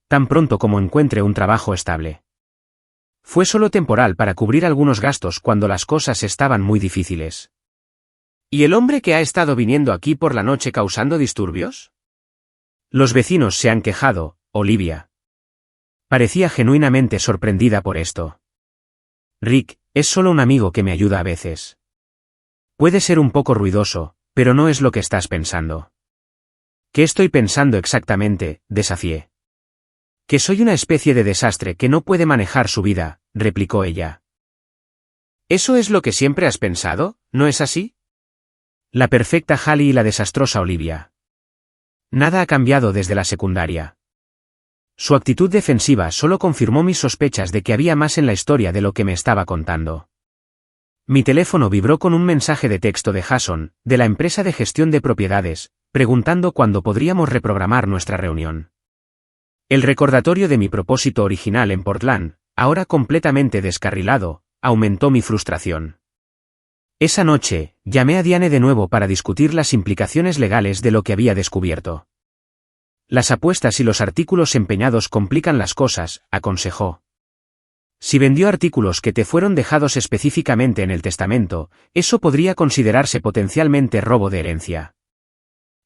Tan pronto como encuentre un trabajo estable. Fue solo temporal para cubrir algunos gastos cuando las cosas estaban muy difíciles. ¿Y el hombre que ha estado viniendo aquí por la noche causando disturbios? Los vecinos se han quejado, Olivia. Parecía genuinamente sorprendida por esto. Rick, es solo un amigo que me ayuda a veces. Puede ser un poco ruidoso, pero no es lo que estás pensando. ¿Qué estoy pensando exactamente?, desafié. Que soy una especie de desastre que no puede manejar su vida, replicó ella. ¿Eso es lo que siempre has pensado, no es así? La perfecta Hallie y la desastrosa Olivia. Nada ha cambiado desde la secundaria. Su actitud defensiva solo confirmó mis sospechas de que había más en la historia de lo que me estaba contando. Mi teléfono vibró con un mensaje de texto de Jason, de la empresa de gestión de propiedades, preguntando cuándo podríamos reprogramar nuestra reunión. El recordatorio de mi propósito original en Portland, ahora completamente descarrilado, aumentó mi frustración. Esa noche, llamé a Diane de nuevo para discutir las implicaciones legales de lo que había descubierto. Las apuestas y los artículos empeñados complican las cosas, aconsejó. Si vendió artículos que te fueron dejados específicamente en el testamento, eso podría considerarse potencialmente robo de herencia.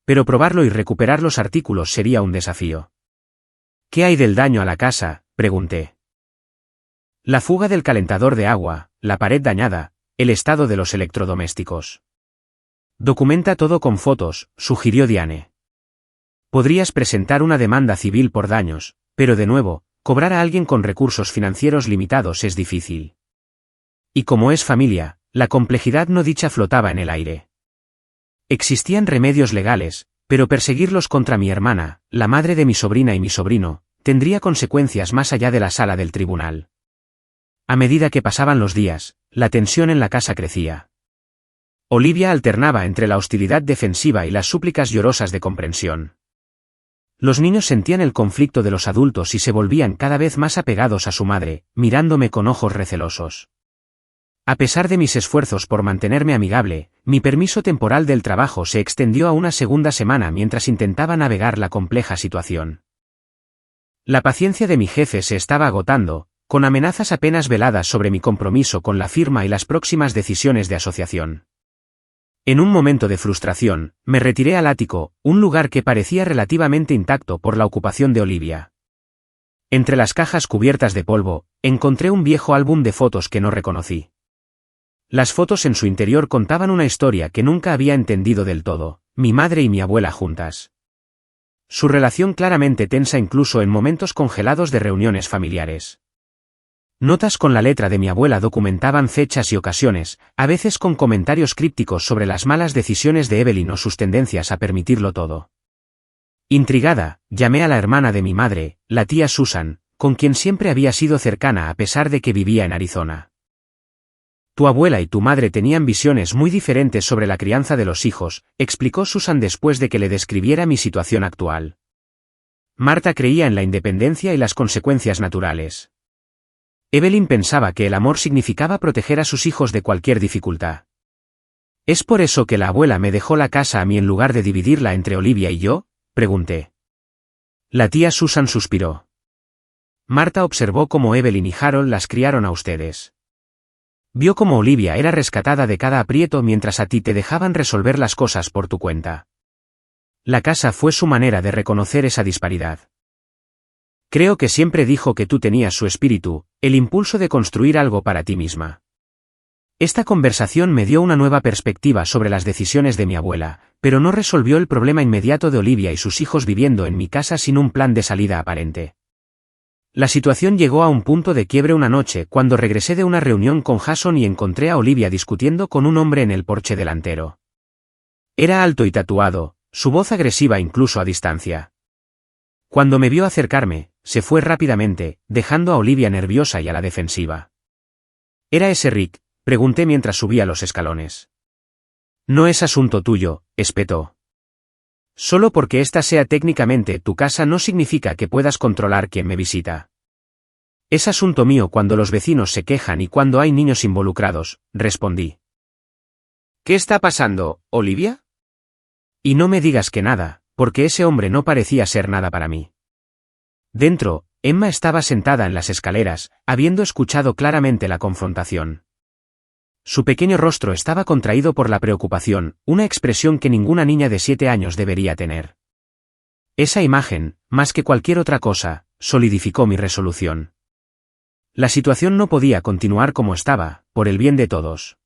Pero probarlo y recuperar los artículos sería un desafío. ¿Qué hay del daño a la casa?, pregunté. La fuga del calentador de agua, la pared dañada, el estado de los electrodomésticos. Documenta todo con fotos, sugirió Diane. Podrías presentar una demanda civil por daños, pero de nuevo, cobrar a alguien con recursos financieros limitados es difícil. Y como es familia, la complejidad no dicha flotaba en el aire. Existían remedios legales, pero perseguirlos contra mi hermana, la madre de mi sobrina y mi sobrino, tendría consecuencias más allá de la sala del tribunal. A medida que pasaban los días, la tensión en la casa crecía. Olivia alternaba entre la hostilidad defensiva y las súplicas llorosas de comprensión. Los niños sentían el conflicto de los adultos y se volvían cada vez más apegados a su madre, mirándome con ojos recelosos. A pesar de mis esfuerzos por mantenerme amigable, mi permiso temporal del trabajo se extendió a una segunda semana mientras intentaba navegar la compleja situación. La paciencia de mi jefe se estaba agotando, con amenazas apenas veladas sobre mi compromiso con la firma y las próximas decisiones de asociación. En un momento de frustración, me retiré al ático, un lugar que parecía relativamente intacto por la ocupación de Olivia. Entre las cajas cubiertas de polvo, encontré un viejo álbum de fotos que no reconocí. Las fotos en su interior contaban una historia que nunca había entendido del todo, mi madre y mi abuela juntas. Su relación claramente tensa incluso en momentos congelados de reuniones familiares. Notas con la letra de mi abuela documentaban fechas y ocasiones, a veces con comentarios crípticos sobre las malas decisiones de Evelyn o sus tendencias a permitirlo todo. Intrigada, llamé a la hermana de mi madre, la tía Susan, con quien siempre había sido cercana a pesar de que vivía en Arizona. Tu abuela y tu madre tenían visiones muy diferentes sobre la crianza de los hijos, explicó Susan después de que le describiera mi situación actual. Marta creía en la independencia y las consecuencias naturales. Evelyn pensaba que el amor significaba proteger a sus hijos de cualquier dificultad. ¿Es por eso que la abuela me dejó la casa a mí en lugar de dividirla entre Olivia y yo?, pregunté. La tía Susan suspiró. Marta observó cómo Evelyn y Harold las criaron a ustedes. Vio cómo Olivia era rescatada de cada aprieto mientras a ti te dejaban resolver las cosas por tu cuenta. La casa fue su manera de reconocer esa disparidad. Creo que siempre dijo que tú tenías su espíritu, el impulso de construir algo para ti misma. Esta conversación me dio una nueva perspectiva sobre las decisiones de mi abuela, pero no resolvió el problema inmediato de Olivia y sus hijos viviendo en mi casa sin un plan de salida aparente. La situación llegó a un punto de quiebre una noche cuando regresé de una reunión con Jason y encontré a Olivia discutiendo con un hombre en el porche delantero. Era alto y tatuado, su voz agresiva incluso a distancia. Cuando me vio acercarme, se fue rápidamente, dejando a Olivia nerviosa y a la defensiva. ¿Era ese Rick?, pregunté mientras subía los escalones. No es asunto tuyo, espetó. Solo porque esta sea técnicamente tu casa no significa que puedas controlar quién me visita. Es asunto mío cuando los vecinos se quejan y cuando hay niños involucrados, respondí. ¿Qué está pasando, Olivia? Y no me digas que nada, porque ese hombre no parecía ser nada para mí. Dentro, Emma estaba sentada en las escaleras, habiendo escuchado claramente la confrontación. Su pequeño rostro estaba contraído por la preocupación, una expresión que ninguna niña de 7 años debería tener. Esa imagen, más que cualquier otra cosa, solidificó mi resolución. La situación no podía continuar como estaba, por el bien de todos.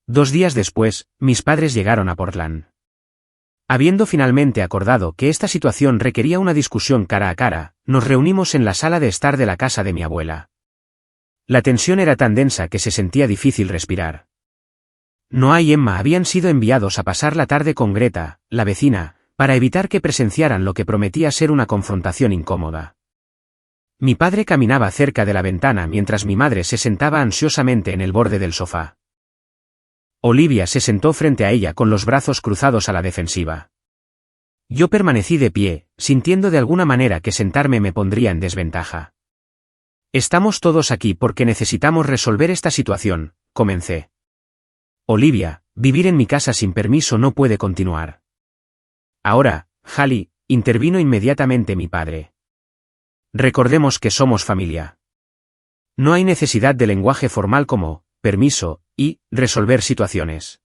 2 días después, mis padres llegaron a Portland. Habiendo finalmente acordado que esta situación requería una discusión cara a cara, nos reunimos en la sala de estar de la casa de mi abuela. La tensión era tan densa que se sentía difícil respirar. Noah y Emma habían sido enviados a pasar la tarde con Greta, la vecina, para evitar que presenciaran lo que prometía ser una confrontación incómoda. Mi padre caminaba cerca de la ventana mientras mi madre se sentaba ansiosamente en el borde del sofá. Olivia se sentó frente a ella con los brazos cruzados a la defensiva. Yo permanecí de pie, sintiendo de alguna manera que sentarme me pondría en desventaja. Estamos todos aquí porque necesitamos resolver esta situación, comencé. Olivia, vivir en mi casa sin permiso no puede continuar. Ahora, Hallie, intervino inmediatamente mi padre. Recordemos que somos familia. No hay necesidad de lenguaje formal como permiso y resolver situaciones.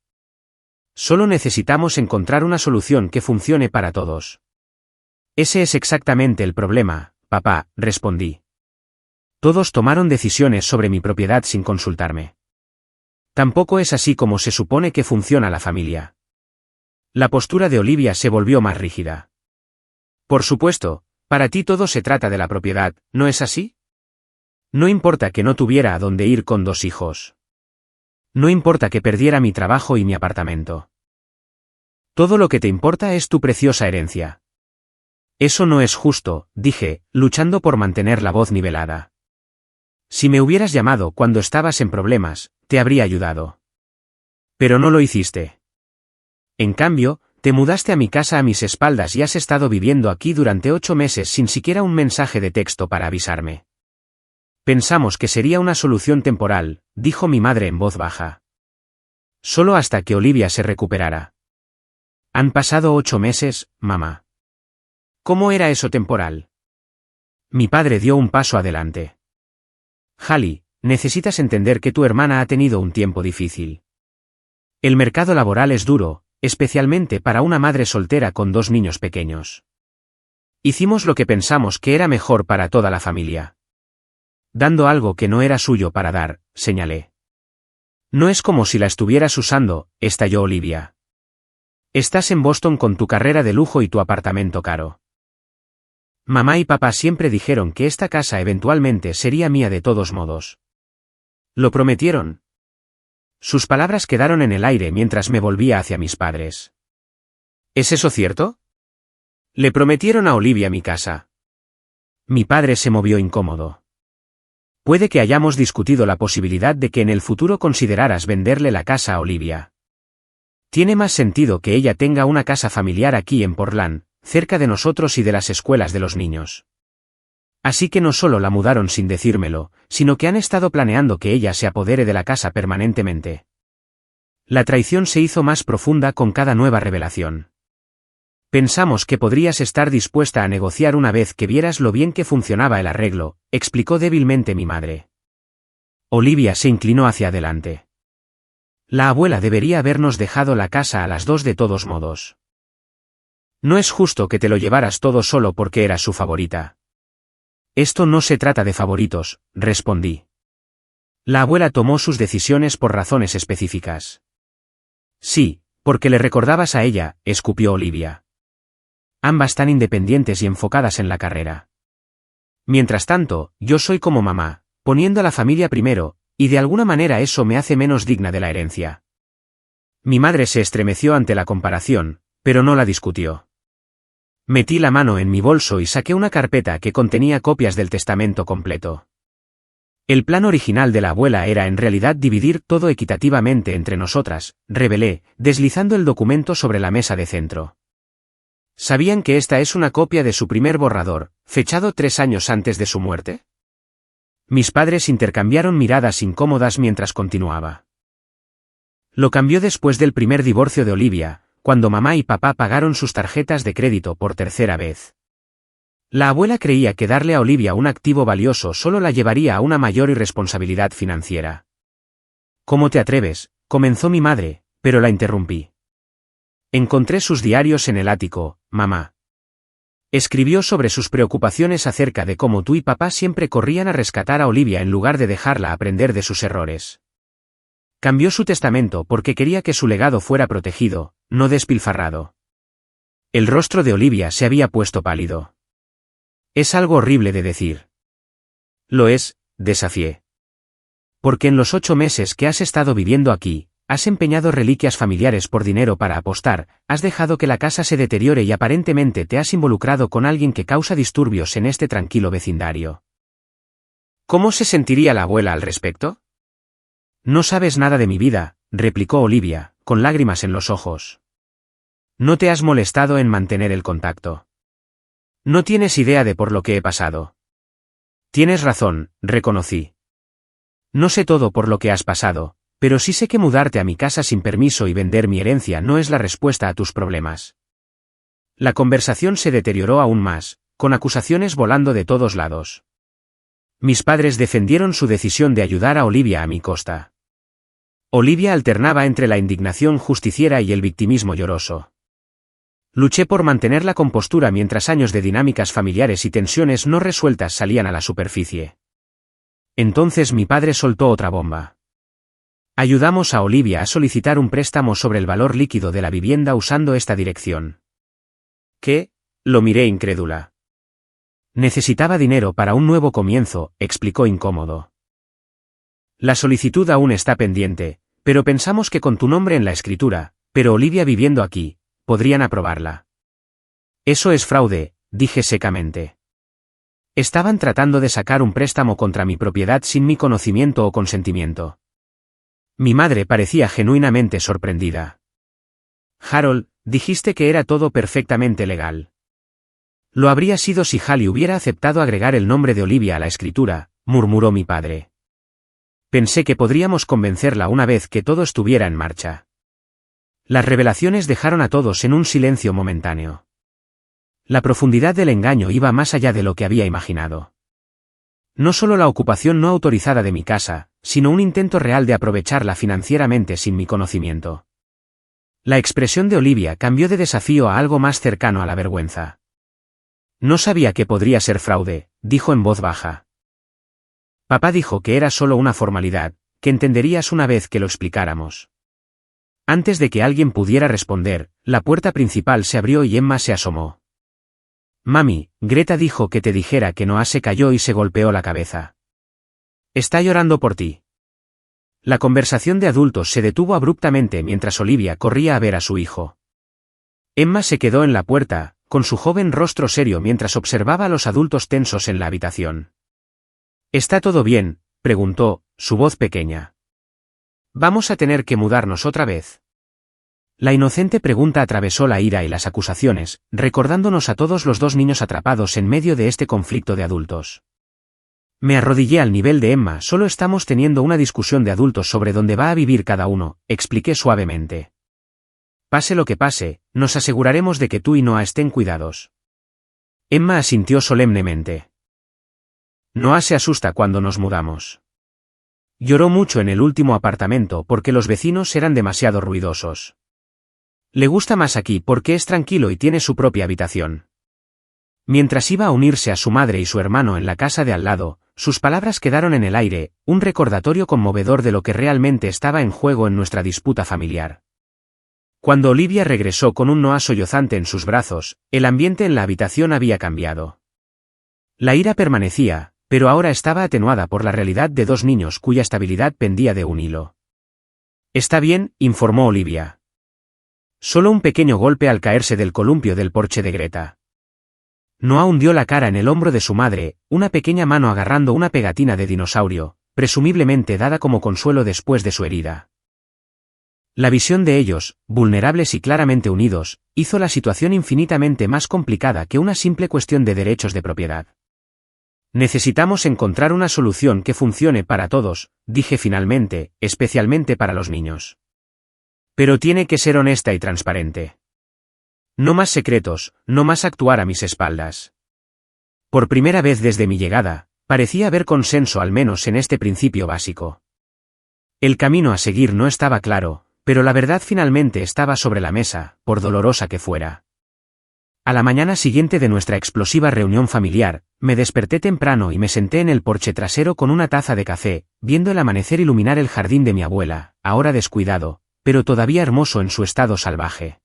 Solo necesitamos encontrar una solución que funcione para todos. Ese es exactamente el problema, papá, respondí. Todos tomaron decisiones sobre mi propiedad sin consultarme. Tampoco es así como se supone que funciona la familia. La postura de Olivia se volvió más rígida. Por supuesto, para ti todo se trata de la propiedad, ¿no es así? No importa que no tuviera a dónde ir con 2 hijos. No importa que perdiera mi trabajo y mi apartamento. Todo lo que te importa es tu preciosa herencia. Eso no es justo, dije, luchando por mantener la voz nivelada. Si me hubieras llamado cuando estabas en problemas, te habría ayudado. Pero no lo hiciste. En cambio, te mudaste a mi casa a mis espaldas y has estado viviendo aquí durante 8 meses sin siquiera un mensaje de texto para avisarme. Pensamos que sería una solución temporal, dijo mi madre en voz baja. Solo hasta que Olivia se recuperara. Han pasado 8 meses, mamá. ¿Cómo era eso temporal? Mi padre dio un paso adelante. Hallie, necesitas entender que tu hermana ha tenido un tiempo difícil. El mercado laboral es duro, especialmente para una madre soltera con 2 niños pequeños. Hicimos lo que pensamos que era mejor para toda la familia. Dando algo que no era suyo para dar, señalé. No es como si la estuvieras usando, estalló Olivia. Estás en Boston con tu carrera de lujo y tu apartamento caro. Mamá y papá siempre dijeron que esta casa eventualmente sería mía de todos modos. ¿Lo prometieron? Sus palabras quedaron en el aire mientras me volvía hacia mis padres. ¿Es eso cierto? Le prometieron a Olivia mi casa. Mi padre se movió incómodo. Puede que hayamos discutido la posibilidad de que en el futuro consideraras venderle la casa a Olivia. Tiene más sentido que ella tenga una casa familiar aquí en Portland, cerca de nosotros y de las escuelas de los niños. Así que no solo la mudaron sin decírmelo, sino que han estado planeando que ella se apodere de la casa permanentemente. La traición se hizo más profunda con cada nueva revelación. Pensamos que podrías estar dispuesta a negociar una vez que vieras lo bien que funcionaba el arreglo, explicó débilmente mi madre. Olivia se inclinó hacia adelante. La abuela debería habernos dejado la casa a las 2 de todos modos. No es justo que te lo llevaras todo solo porque eras su favorita. Esto no se trata de favoritos, respondí. La abuela tomó sus decisiones por razones específicas. Sí, porque le recordabas a ella, escupió Olivia. Ambas tan independientes y enfocadas en la carrera. Mientras tanto, yo soy como mamá, poniendo a la familia primero, y de alguna manera eso me hace menos digna de la herencia. Mi madre se estremeció ante la comparación, pero no la discutió. Metí la mano en mi bolso y saqué una carpeta que contenía copias del testamento completo. El plan original de la abuela era en realidad dividir todo equitativamente entre nosotras, revelé, deslizando el documento sobre la mesa de centro. ¿Sabían que esta es una copia de su primer borrador, fechado 3 años antes de su muerte? Mis padres intercambiaron miradas incómodas mientras continuaba. Lo cambió después del primer divorcio de Olivia, cuando mamá y papá pagaron sus tarjetas de crédito por tercera vez. La abuela creía que darle a Olivia un activo valioso solo la llevaría a una mayor irresponsabilidad financiera. ¿Cómo te atreves?, comenzó mi madre, pero la interrumpí. Encontré sus diarios en el ático, mamá. Escribió sobre sus preocupaciones acerca de cómo tú y papá siempre corrían a rescatar a Olivia en lugar de dejarla aprender de sus errores. Cambió su testamento porque quería que su legado fuera protegido, no despilfarrado. El rostro de Olivia se había puesto pálido. Es algo horrible de decir. Lo es, desafié. Porque en los 8 meses que has estado viviendo aquí, has empeñado reliquias familiares por dinero para apostar, has dejado que la casa se deteriore y aparentemente te has involucrado con alguien que causa disturbios en este tranquilo vecindario. ¿Cómo se sentiría la abuela al respecto? No sabes nada de mi vida, replicó Olivia, con lágrimas en los ojos. No te has molestado en mantener el contacto. No tienes idea de por lo que he pasado. Tienes razón, reconocí. No sé todo por lo que has pasado, pero sí sé que mudarte a mi casa sin permiso y vender mi herencia no es la respuesta a tus problemas. La conversación se deterioró aún más, con acusaciones volando de todos lados. Mis padres defendieron su decisión de ayudar a Olivia a mi costa. Olivia alternaba entre la indignación justiciera y el victimismo lloroso. Luché por mantener la compostura mientras años de dinámicas familiares y tensiones no resueltas salían a la superficie. Entonces mi padre soltó otra bomba. Ayudamos a Olivia a solicitar un préstamo sobre el valor líquido de la vivienda usando esta dirección. ¿Qué? Lo miré incrédula. Necesitaba dinero para un nuevo comienzo, explicó incómodo. La solicitud aún está pendiente, pero pensamos que con tu nombre en la escritura, pero Olivia viviendo aquí, podrían aprobarla. Eso es fraude, dije secamente. Estaban tratando de sacar un préstamo contra mi propiedad sin mi conocimiento o consentimiento. Mi madre parecía genuinamente sorprendida. Harold, dijiste que era todo perfectamente legal. Lo habría sido si Hallie hubiera aceptado agregar el nombre de Olivia a la escritura, murmuró mi padre. Pensé que podríamos convencerla una vez que todo estuviera en marcha. Las revelaciones dejaron a todos en un silencio momentáneo. La profundidad del engaño iba más allá de lo que había imaginado. No solo la ocupación no autorizada de mi casa, sino un intento real de aprovecharla financieramente sin mi conocimiento. La expresión de Olivia cambió de desafío a algo más cercano a la vergüenza. No sabía que podría ser fraude, dijo en voz baja. Papá dijo que era solo una formalidad, que entenderías una vez que lo explicáramos. Antes de que alguien pudiera responder, la puerta principal se abrió y Emma se asomó. Mami, Greta dijo que te dijera que Noah se cayó y se golpeó la cabeza. Está llorando por ti. La conversación de adultos se detuvo abruptamente mientras Olivia corría a ver a su hijo. Emma se quedó en la puerta, con su joven rostro serio mientras observaba a los adultos tensos en la habitación. ¿Está todo bien?, preguntó, su voz pequeña. ¿Vamos a tener que mudarnos otra vez? La inocente pregunta atravesó la ira y las acusaciones, recordándonos a todos los 2 niños atrapados en medio de este conflicto de adultos. Me arrodillé al nivel de Emma. Solo estamos teniendo una discusión de adultos sobre dónde va a vivir cada uno, expliqué suavemente. Pase lo que pase, nos aseguraremos de que tú y Noah estén cuidados. Emma asintió solemnemente. Noah se asusta cuando nos mudamos. Lloró mucho en el último apartamento porque los vecinos eran demasiado ruidosos. Le gusta más aquí porque es tranquilo y tiene su propia habitación. Mientras iba a unirse a su madre y su hermano en la casa de al lado, sus palabras quedaron en el aire, un recordatorio conmovedor de lo que realmente estaba en juego en nuestra disputa familiar. Cuando Olivia regresó con un Noah sollozante en sus brazos, el ambiente en la habitación había cambiado. La ira permanecía, pero ahora estaba atenuada por la realidad de dos niños cuya estabilidad pendía de un hilo. Está bien, informó Olivia. Solo un pequeño golpe al caerse del columpio del porche de Greta. Noah hundió la cara en el hombro de su madre, una pequeña mano agarrando una pegatina de dinosaurio, presumiblemente dada como consuelo después de su herida. La visión de ellos, vulnerables y claramente unidos, hizo la situación infinitamente más complicada que una simple cuestión de derechos de propiedad. Necesitamos encontrar una solución que funcione para todos, dije finalmente, especialmente para los niños. Pero tiene que ser honesta y transparente. No más secretos, no más actuar a mis espaldas. Por primera vez desde mi llegada, parecía haber consenso al menos en este principio básico. El camino a seguir no estaba claro, pero la verdad finalmente estaba sobre la mesa, por dolorosa que fuera. A la mañana siguiente de nuestra explosiva reunión familiar, me desperté temprano y me senté en el porche trasero con una taza de café, viendo el amanecer iluminar el jardín de mi abuela, ahora descuidado, pero todavía hermoso en su estado salvaje.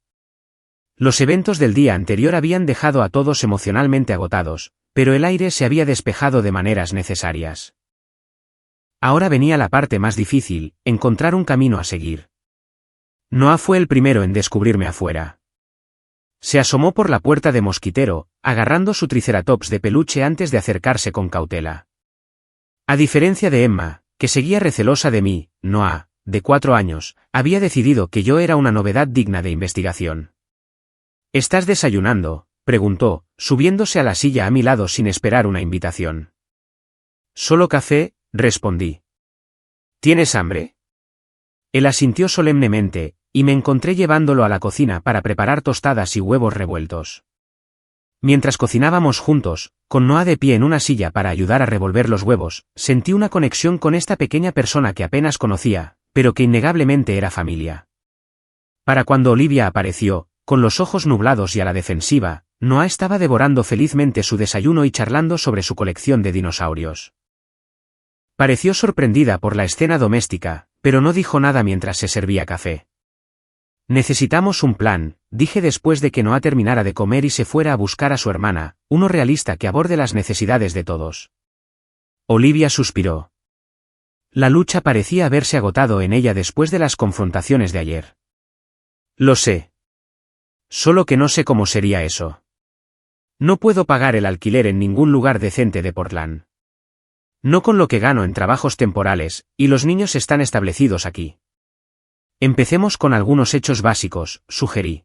Los eventos del día anterior habían dejado a todos emocionalmente agotados, pero el aire se había despejado de maneras necesarias. Ahora venía la parte más difícil, encontrar un camino a seguir. Noah fue el primero en descubrirme afuera. Se asomó por la puerta de mosquitero, agarrando su triceratops de peluche antes de acercarse con cautela. A diferencia de Emma, que seguía recelosa de mí, Noah, de 4 años, había decidido que yo era una novedad digna de investigación. ¿Estás desayunando?, preguntó, subiéndose a la silla a mi lado sin esperar una invitación. Solo café, respondí. ¿Tienes hambre? Él asintió solemnemente, y me encontré llevándolo a la cocina para preparar tostadas y huevos revueltos. Mientras cocinábamos juntos, con Noah de pie en una silla para ayudar a revolver los huevos, sentí una conexión con esta pequeña persona que apenas conocía, pero que innegablemente era familia. Para cuando Olivia apareció, con los ojos nublados y a la defensiva, Noah estaba devorando felizmente su desayuno y charlando sobre su colección de dinosaurios. Pareció sorprendida por la escena doméstica, pero no dijo nada mientras se servía café. Necesitamos un plan, dije después de que Noah terminara de comer y se fuera a buscar a su hermana, uno realista que aborde las necesidades de todos. Olivia suspiró. La lucha parecía haberse agotado en ella después de las confrontaciones de ayer. Lo sé. Solo que no sé cómo sería eso. No puedo pagar el alquiler en ningún lugar decente de Portland. No con lo que gano en trabajos temporales, y los niños están establecidos aquí. Empecemos con algunos hechos básicos, sugerí.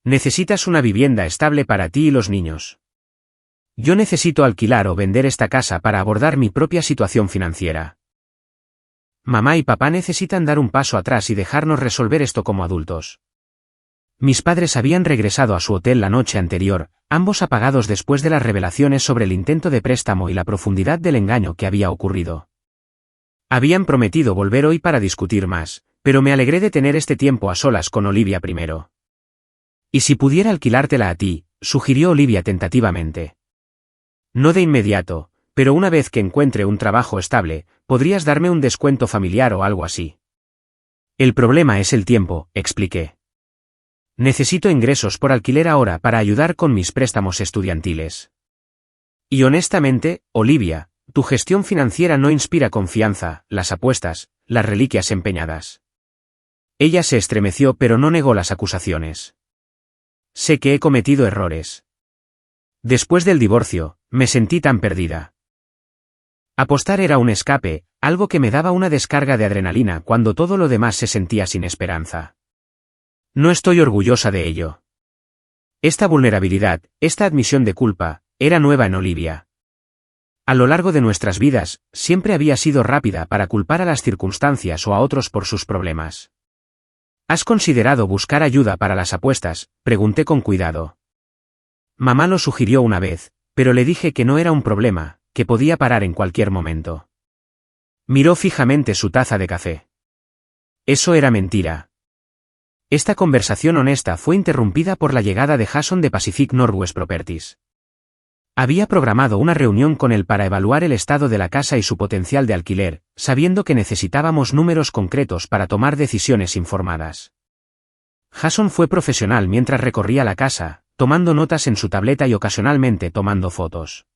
Necesitas una vivienda estable para ti y los niños. Yo necesito alquilar o vender esta casa para abordar mi propia situación financiera. Mamá y papá necesitan dar un paso atrás y dejarnos resolver esto como adultos. Mis padres habían regresado a su hotel la noche anterior, ambos apagados después de las revelaciones sobre el intento de préstamo y la profundidad del engaño que había ocurrido. Habían prometido volver hoy para discutir más, pero me alegré de tener este tiempo a solas con Olivia primero. ¿Y si pudiera alquilártela a ti?, sugirió Olivia tentativamente. No de inmediato, pero una vez que encuentre un trabajo estable, podrías darme un descuento familiar o algo así. El problema es el tiempo, expliqué. Necesito ingresos por alquiler ahora para ayudar con mis préstamos estudiantiles. Y honestamente, Olivia, tu gestión financiera no inspira confianza, las apuestas, las reliquias empeñadas. Ella se estremeció pero no negó las acusaciones. Sé que he cometido errores. Después del divorcio, me sentí tan perdida. Apostar era un escape, algo que me daba una descarga de adrenalina cuando todo lo demás se sentía sin esperanza. No estoy orgullosa de ello. Esta vulnerabilidad, esta admisión de culpa, era nueva en Olivia. A lo largo de nuestras vidas, siempre había sido rápida para culpar a las circunstancias o a otros por sus problemas. ¿Has considerado buscar ayuda para las apuestas?, pregunté con cuidado. Mamá lo sugirió una vez, pero le dije que no era un problema, que podía parar en cualquier momento. Miró fijamente su taza de café. Eso era mentira. Esta conversación honesta fue interrumpida por la llegada de Jason de Pacific Northwest Properties. Había programado una reunión con él para evaluar el estado de la casa y su potencial de alquiler, sabiendo que necesitábamos números concretos para tomar decisiones informadas. Jason fue profesional mientras recorría la casa, tomando notas en su tableta y ocasionalmente tomando fotos.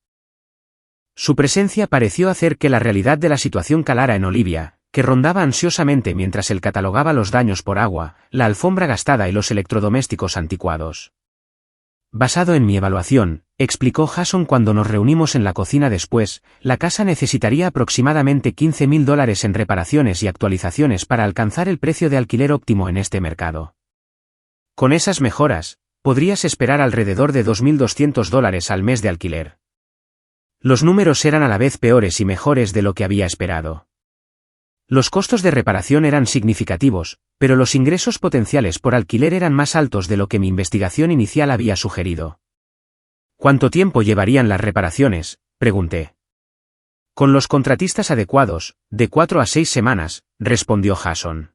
Su presencia pareció hacer que la realidad de la situación calara en Olivia, que rondaba ansiosamente mientras él catalogaba los daños por agua, la alfombra gastada y los electrodomésticos anticuados. Basado en mi evaluación, explicó Jason cuando nos reunimos en la cocina después, la casa necesitaría aproximadamente $15,000 en reparaciones y actualizaciones para alcanzar el precio de alquiler óptimo en este mercado. Con esas mejoras, podrías esperar alrededor de $2,200 al mes de alquiler. Los números eran a la vez peores y mejores de lo que había esperado. Los costos de reparación eran significativos, pero los ingresos potenciales por alquiler eran más altos de lo que mi investigación inicial había sugerido. ¿Cuánto tiempo llevarían las reparaciones?, pregunté. Con los contratistas adecuados, de 4 a 6 semanas, respondió Jason.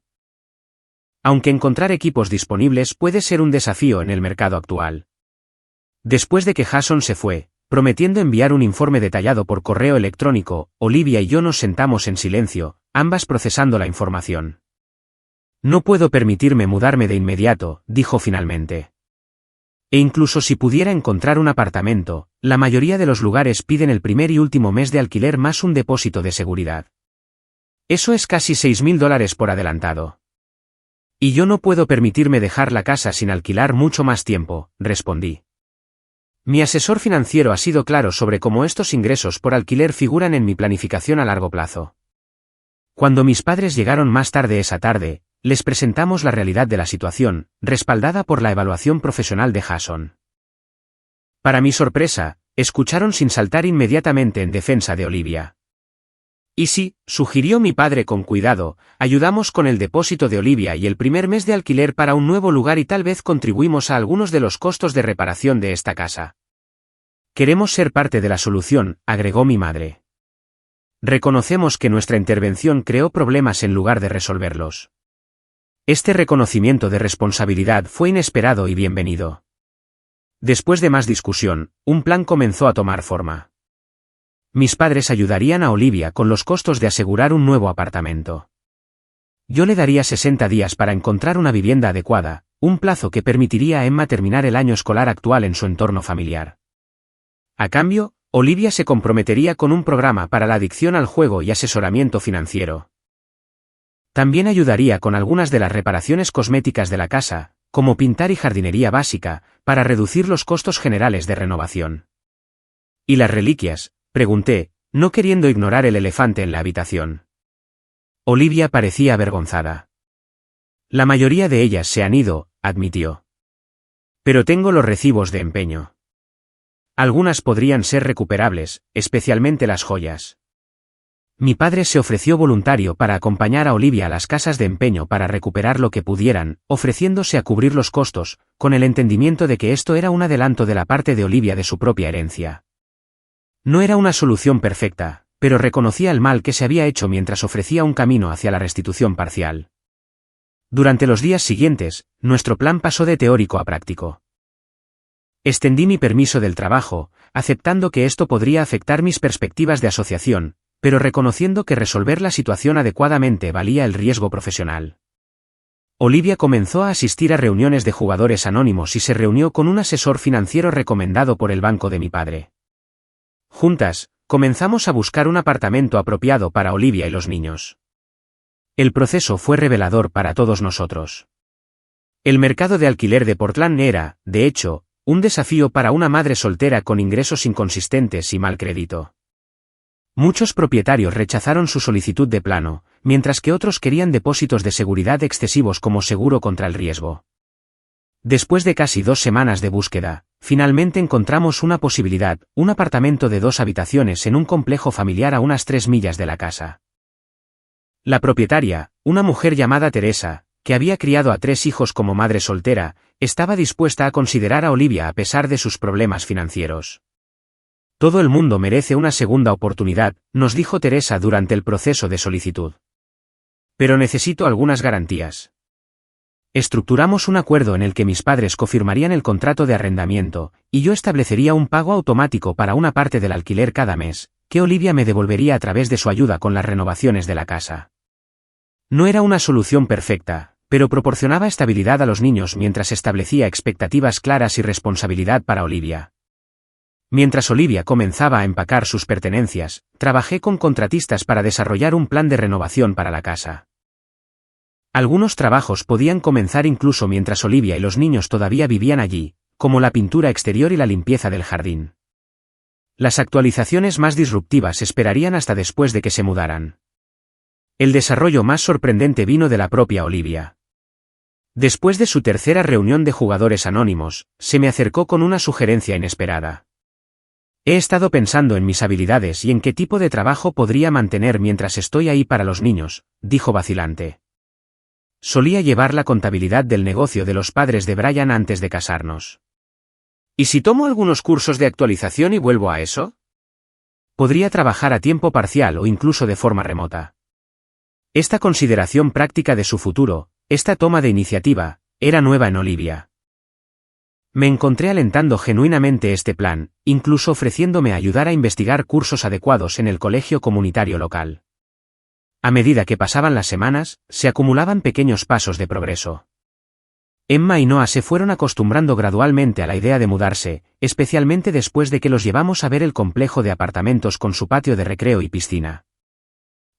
Aunque encontrar equipos disponibles puede ser un desafío en el mercado actual. Después de que Jason se fue, prometiendo enviar un informe detallado por correo electrónico, Olivia y yo nos sentamos en silencio, ambas procesando la información. No puedo permitirme mudarme de inmediato, dijo finalmente. E incluso si pudiera encontrar un apartamento, la mayoría de los lugares piden el primer y último mes de alquiler más un depósito de seguridad. Eso es casi $6,000 por adelantado. Y yo no puedo permitirme dejar la casa sin alquilar mucho más tiempo, respondí. Mi asesor financiero ha sido claro sobre cómo estos ingresos por alquiler figuran en mi planificación a largo plazo. Cuando mis padres llegaron más tarde esa tarde, les presentamos la realidad de la situación, respaldada por la evaluación profesional de Jason. Para mi sorpresa, escucharon sin saltar inmediatamente en defensa de Olivia. Y sí, sugirió mi padre con cuidado, ayudamos con el depósito de Olivia y el primer mes de alquiler para un nuevo lugar y tal vez contribuimos a algunos de los costos de reparación de esta casa. Queremos ser parte de la solución, agregó mi madre. Reconocemos que nuestra intervención creó problemas en lugar de resolverlos. Este reconocimiento de responsabilidad fue inesperado y bienvenido. Después de más discusión, un plan comenzó a tomar forma. Mis padres ayudarían a Olivia con los costos de asegurar un nuevo apartamento. Yo le daría 60 días para encontrar una vivienda adecuada, un plazo que permitiría a Emma terminar el año escolar actual en su entorno familiar. A cambio, Olivia se comprometería con un programa para la adicción al juego y asesoramiento financiero. También ayudaría con algunas de las reparaciones cosméticas de la casa, como pintar y jardinería básica, para reducir los costos generales de renovación. ¿Y las reliquias?, pregunté, no queriendo ignorar el elefante en la habitación. Olivia parecía avergonzada. La mayoría de ellas se han ido, admitió. Pero tengo los recibos de empeño. Algunas podrían ser recuperables, especialmente las joyas. Mi padre se ofreció voluntario para acompañar a Olivia a las casas de empeño para recuperar lo que pudieran, ofreciéndose a cubrir los costos, con el entendimiento de que esto era un adelanto de la parte de Olivia de su propia herencia. No era una solución perfecta, pero reconocía el mal que se había hecho mientras ofrecía un camino hacia la restitución parcial. Durante los días siguientes, nuestro plan pasó de teórico a práctico. Extendí mi permiso del trabajo, aceptando que esto podría afectar mis perspectivas de asociación, pero reconociendo que resolver la situación adecuadamente valía el riesgo profesional. Olivia comenzó a asistir a reuniones de jugadores anónimos y se reunió con un asesor financiero recomendado por el banco de mi padre. Juntas, comenzamos a buscar un apartamento apropiado para Olivia y los niños. El proceso fue revelador para todos nosotros. El mercado de alquiler de Portland era, de hecho, un desafío para una madre soltera con ingresos inconsistentes y mal crédito. Muchos propietarios rechazaron su solicitud de plano, mientras que otros querían depósitos de seguridad excesivos como seguro contra el riesgo. Después de casi 2 semanas de búsqueda, finalmente encontramos una posibilidad, un apartamento de 2 habitaciones en un complejo familiar a unas 3 millas de la casa. La propietaria, una mujer llamada Teresa, que había criado a 3 hijos como madre soltera, estaba dispuesta a considerar a Olivia a pesar de sus problemas financieros. Todo el mundo merece una segunda oportunidad, nos dijo Teresa durante el proceso de solicitud. Pero necesito algunas garantías. Estructuramos un acuerdo en el que mis padres confirmarían el contrato de arrendamiento, y yo establecería un pago automático para una parte del alquiler cada mes, que Olivia me devolvería a través de su ayuda con las renovaciones de la casa. No era una solución perfecta, pero proporcionaba estabilidad a los niños mientras establecía expectativas claras y responsabilidad para Olivia. Mientras Olivia comenzaba a empacar sus pertenencias, trabajé con contratistas para desarrollar un plan de renovación para la casa. Algunos trabajos podían comenzar incluso mientras Olivia y los niños todavía vivían allí, como la pintura exterior y la limpieza del jardín. Las actualizaciones más disruptivas esperarían hasta después de que se mudaran. El desarrollo más sorprendente vino de la propia Olivia. Después de su tercera reunión de jugadores anónimos, se me acercó con una sugerencia inesperada. He estado pensando en mis habilidades y en qué tipo de trabajo podría mantener mientras estoy ahí para los niños, dijo vacilante. Solía llevar la contabilidad del negocio de los padres de Brian antes de casarnos. ¿Y si tomo algunos cursos de actualización y vuelvo a eso? Podría trabajar a tiempo parcial o incluso de forma remota. Esta consideración práctica de su futuro, esta toma de iniciativa, era nueva en Olivia. Me encontré alentando genuinamente este plan, incluso ofreciéndome a ayudar a investigar cursos adecuados en el colegio comunitario local. A medida que pasaban las semanas, se acumulaban pequeños pasos de progreso. Emma y Noah se fueron acostumbrando gradualmente a la idea de mudarse, especialmente después de que los llevamos a ver el complejo de apartamentos con su patio de recreo y piscina.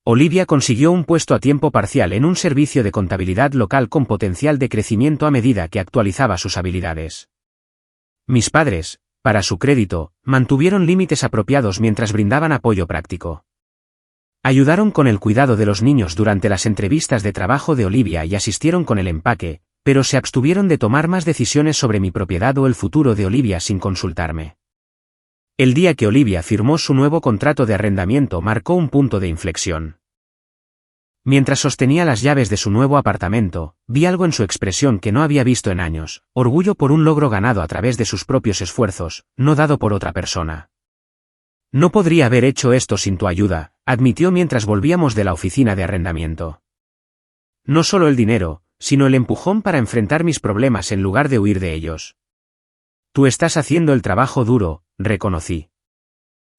Olivia consiguió un puesto a tiempo parcial en un servicio de contabilidad local con potencial de crecimiento a medida que actualizaba sus habilidades. Mis padres, para su crédito, mantuvieron límites apropiados mientras brindaban apoyo práctico. Ayudaron con el cuidado de los niños durante las entrevistas de trabajo de Olivia y asistieron con el empaque, pero se abstuvieron de tomar más decisiones sobre mi propiedad o el futuro de Olivia sin consultarme. El día que Olivia firmó su nuevo contrato de arrendamiento marcó un punto de inflexión. Mientras sostenía las llaves de su nuevo apartamento, vi algo en su expresión que no había visto en años, orgullo por un logro ganado a través de sus propios esfuerzos, no dado por otra persona. No podría haber hecho esto sin tu ayuda, admitió mientras volvíamos de la oficina de arrendamiento. No solo el dinero, sino el empujón para enfrentar mis problemas en lugar de huir de ellos. Tú estás haciendo el trabajo duro, reconocí.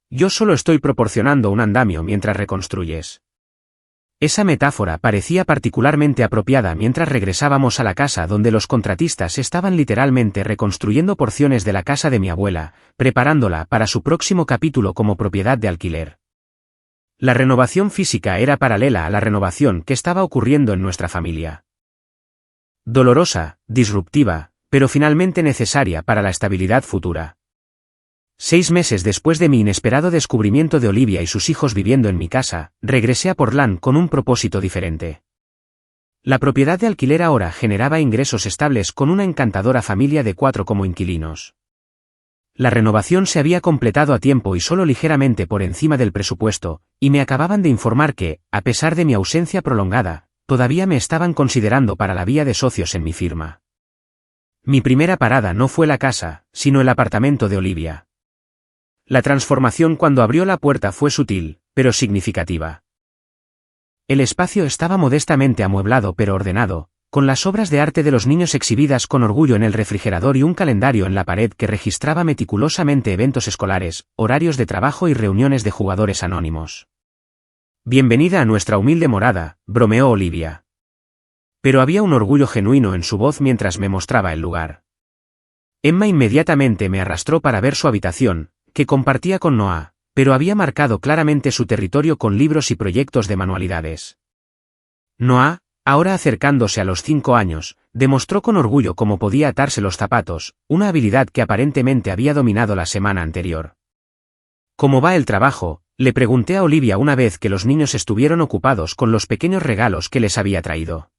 Yo solo estoy proporcionando un andamio mientras reconstruyes. Esa metáfora parecía particularmente apropiada mientras regresábamos a la casa donde los contratistas estaban literalmente reconstruyendo porciones de la casa de mi abuela, preparándola para su próximo capítulo como propiedad de alquiler. La renovación física era paralela a la renovación que estaba ocurriendo en nuestra familia. Dolorosa, disruptiva, pero finalmente necesaria para la estabilidad futura. 6 meses después de mi inesperado descubrimiento de Olivia y sus hijos viviendo en mi casa, regresé a Portland con un propósito diferente. La propiedad de alquiler ahora generaba ingresos estables con una encantadora familia de 4 como inquilinos. La renovación se había completado a tiempo y solo ligeramente por encima del presupuesto, y me acababan de informar que, a pesar de mi ausencia prolongada, todavía me estaban considerando para la vía de socios en mi firma. Mi primera parada no fue la casa, sino el apartamento de Olivia. La transformación cuando abrió la puerta fue sutil, pero significativa. El espacio estaba modestamente amueblado pero ordenado, con las obras de arte de los niños exhibidas con orgullo en el refrigerador y un calendario en la pared que registraba meticulosamente eventos escolares, horarios de trabajo y reuniones de jugadores anónimos. Bienvenida a nuestra humilde morada, bromeó Olivia. Pero había un orgullo genuino en su voz mientras me mostraba el lugar. Emma inmediatamente me arrastró para ver su habitación, que compartía con Noah, pero había marcado claramente su territorio con libros y proyectos de manualidades. Noah, ahora acercándose a los 5 años, demostró con orgullo cómo podía atarse los zapatos, una habilidad que aparentemente había dominado la semana anterior. ¿Cómo va el trabajo?, le pregunté a Olivia una vez que los niños estuvieron ocupados con los pequeños regalos que les había traído.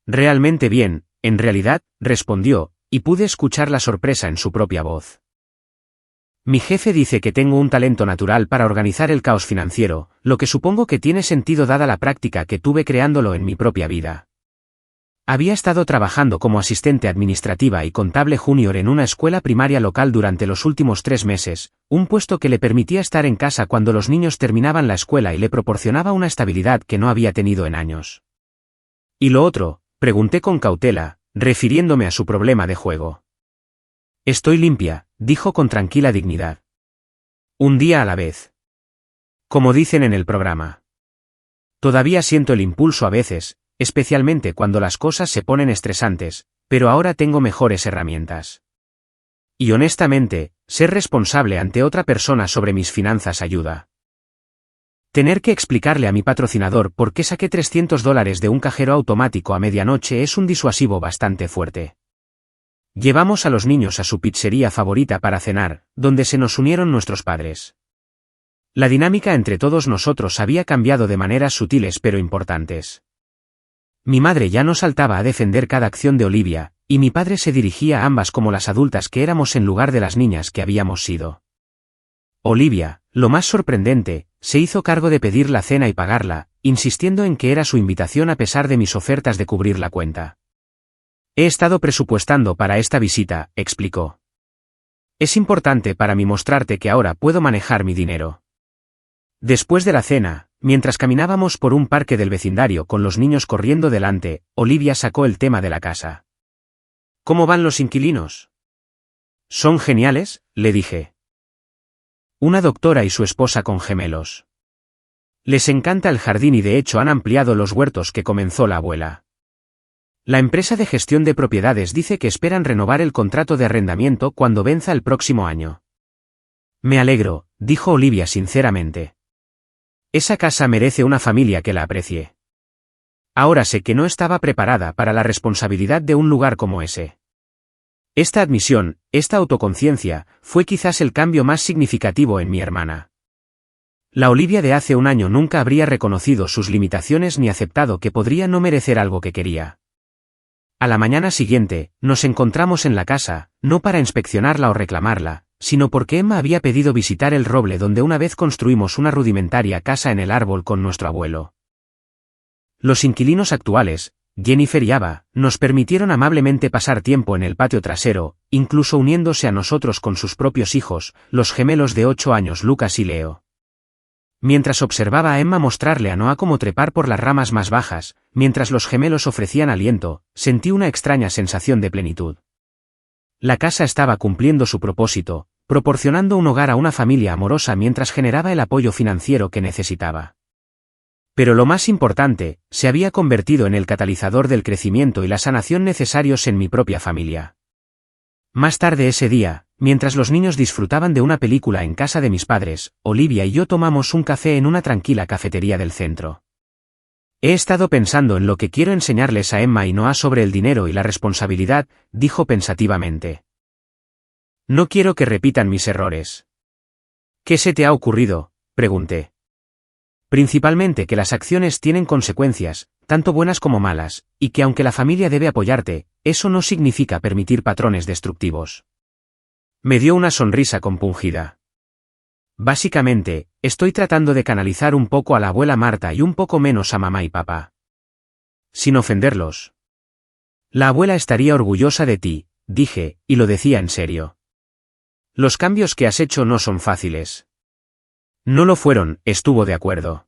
Realmente bien, en realidad, respondió, y pude escuchar la sorpresa en su propia voz. Mi jefe dice que tengo un talento natural para organizar el caos financiero, lo que supongo que tiene sentido dada la práctica que tuve creándolo en mi propia vida. Había estado trabajando como asistente administrativa y contable junior en una escuela primaria local durante los últimos 3 meses, un puesto que le permitía estar en casa cuando los niños terminaban la escuela y le proporcionaba una estabilidad que no había tenido en años. ¿Y lo otro?, pregunté con cautela, refiriéndome a su problema de juego. Estoy limpia, dijo con tranquila dignidad. Un día a la vez. Como dicen en el programa. Todavía siento el impulso a veces, especialmente cuando las cosas se ponen estresantes, pero ahora tengo mejores herramientas. Y honestamente, ser responsable ante otra persona sobre mis finanzas ayuda. Tener que explicarle a mi patrocinador por qué saqué $300 de un cajero automático a medianoche es un disuasivo bastante fuerte. Llevamos a los niños a su pizzería favorita para cenar, donde se nos unieron nuestros padres. La dinámica entre todos nosotros había cambiado de maneras sutiles pero importantes. Mi madre ya no saltaba a defender cada acción de Olivia, y mi padre se dirigía a ambas como las adultas que éramos en lugar de las niñas que habíamos sido. Olivia, lo más sorprendente, se hizo cargo de pedir la cena y pagarla, insistiendo en que era su invitación a pesar de mis ofertas de cubrir la cuenta. He estado presupuestando para esta visita, explicó. Es importante para mí mostrarte que ahora puedo manejar mi dinero. Después de la cena, mientras caminábamos por un parque del vecindario con los niños corriendo delante, Olivia sacó el tema de la casa. ¿Cómo van los inquilinos? Son geniales, le dije. Una doctora y su esposa con gemelos. Les encanta el jardín y de hecho han ampliado los huertos que comenzó la abuela. La empresa de gestión de propiedades dice que esperan renovar el contrato de arrendamiento cuando venza el próximo año. Me alegro, dijo Olivia sinceramente. Esa casa merece una familia que la aprecie. Ahora sé que no estaba preparada para la responsabilidad de un lugar como ese. Esta admisión, esta autoconciencia, fue quizás el cambio más significativo en mi hermana. La Olivia de hace un año nunca habría reconocido sus limitaciones ni aceptado que podría no merecer algo que quería. A la mañana siguiente, nos encontramos en la casa, no para inspeccionarla o reclamarla, sino porque Emma había pedido visitar el roble donde una vez construimos una rudimentaria casa en el árbol con nuestro abuelo. Los inquilinos actuales, Jennifer y Ava, nos permitieron amablemente pasar tiempo en el patio trasero, incluso uniéndose a nosotros con sus propios hijos, los gemelos de 8 años Lucas y Leo. Mientras observaba a Emma mostrarle a Noah cómo trepar por las ramas más bajas, mientras los gemelos ofrecían aliento, sentí una extraña sensación de plenitud. La casa estaba cumpliendo su propósito, proporcionando un hogar a una familia amorosa mientras generaba el apoyo financiero que necesitaba. Pero lo más importante, se había convertido en el catalizador del crecimiento y la sanación necesarios en mi propia familia. Más tarde ese día, mientras los niños disfrutaban de una película en casa de mis padres, Olivia y yo tomamos un café en una tranquila cafetería del centro. He estado pensando en lo que quiero enseñarles a Emma y Noah sobre el dinero y la responsabilidad, dijo pensativamente. No quiero que repitan mis errores. ¿Qué se te ha ocurrido?, pregunté. Principalmente que las acciones tienen consecuencias, tanto buenas como malas, y que aunque la familia debe apoyarte, eso no significa permitir patrones destructivos. Me dio una sonrisa compungida. Básicamente, estoy tratando de canalizar un poco a la abuela Marta y un poco menos a mamá y papá. Sin ofenderlos. La abuela estaría orgullosa de ti, dije, y lo decía en serio. Los cambios que has hecho no son fáciles. No lo fueron, estuvo de acuerdo.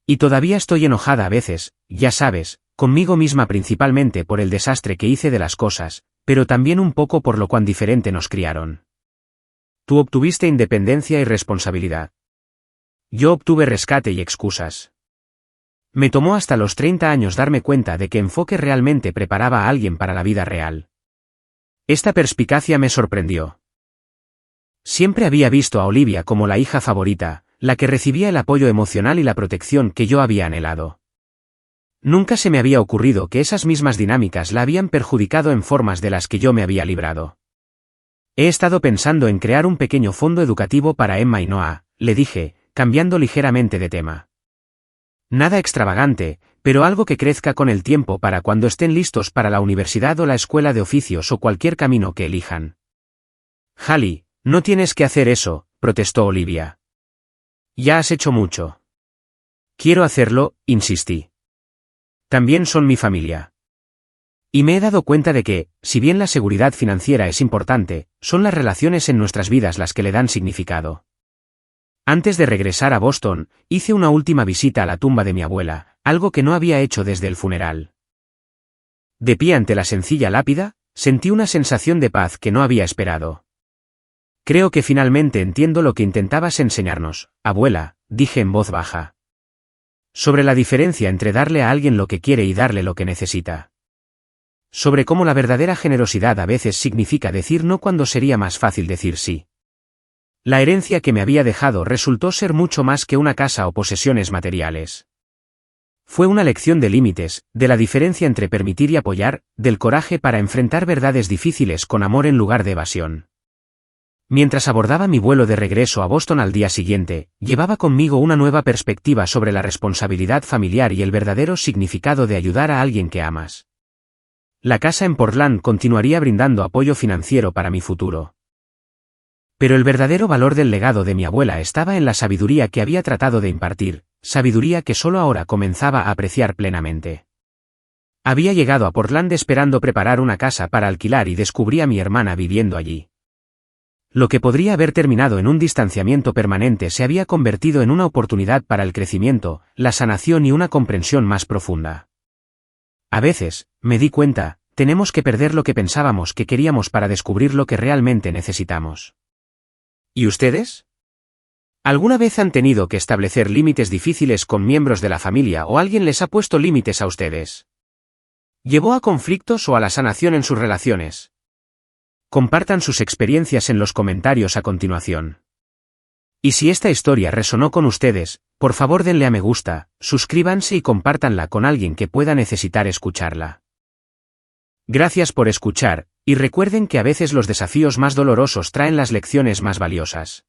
Y todavía estoy enojada a veces, ya sabes, conmigo misma principalmente por el desastre que hice de las cosas, pero también un poco por lo cuán diferente nos criaron. Tú obtuviste independencia y responsabilidad. Yo obtuve rescate y excusas. Me tomó hasta los 30 años darme cuenta de que enfoque realmente preparaba a alguien para la vida real. Esta perspicacia me sorprendió. Siempre había visto a Olivia como la hija favorita, la que recibía el apoyo emocional y la protección que yo había anhelado. Nunca se me había ocurrido que esas mismas dinámicas la habían perjudicado en formas de las que yo me había librado. He estado pensando en crear un pequeño fondo educativo para Emma y Noah, le dije, cambiando ligeramente de tema. Nada extravagante, pero algo que crezca con el tiempo para cuando estén listos para la universidad o la escuela de oficios o cualquier camino que elijan. Hallie, no tienes que hacer eso, protestó Olivia. Ya has hecho mucho. Quiero hacerlo, insistí. También son mi familia. Y me he dado cuenta de que, si bien la seguridad financiera es importante, son las relaciones en nuestras vidas las que le dan significado. Antes de regresar a Boston, hice una última visita a la tumba de mi abuela, algo que no había hecho desde el funeral. De pie ante la sencilla lápida, sentí una sensación de paz que no había esperado. Creo que finalmente entiendo lo que intentabas enseñarnos, abuela, dije en voz baja. Sobre la diferencia entre darle a alguien lo que quiere y darle lo que necesita. Sobre cómo la verdadera generosidad a veces significa decir no cuando sería más fácil decir sí. La herencia que me había dejado resultó ser mucho más que una casa o posesiones materiales. Fue una lección de límites, de la diferencia entre permitir y apoyar, del coraje para enfrentar verdades difíciles con amor en lugar de evasión. Mientras abordaba mi vuelo de regreso a Boston al día siguiente, llevaba conmigo una nueva perspectiva sobre la responsabilidad familiar y el verdadero significado de ayudar a alguien que amas. La casa en Portland continuaría brindando apoyo financiero para mi futuro. Pero el verdadero valor del legado de mi abuela estaba en la sabiduría que había tratado de impartir, sabiduría que solo ahora comenzaba a apreciar plenamente. Había llegado a Portland esperando preparar una casa para alquilar y descubrí a mi hermana viviendo allí. Lo que podría haber terminado en un distanciamiento permanente se había convertido en una oportunidad para el crecimiento, la sanación y una comprensión más profunda. A veces, me di cuenta, tenemos que perder lo que pensábamos que queríamos para descubrir lo que realmente necesitamos. ¿Y ustedes? ¿Alguna vez han tenido que establecer límites difíciles con miembros de la familia o alguien les ha puesto límites a ustedes? ¿Llevó a conflictos o a la sanación en sus relaciones? Compartan sus experiencias en los comentarios a continuación. Y si esta historia resonó con ustedes, por favor denle a me gusta, suscríbanse y compártanla con alguien que pueda necesitar escucharla. Gracias por escuchar, y recuerden que a veces los desafíos más dolorosos traen las lecciones más valiosas.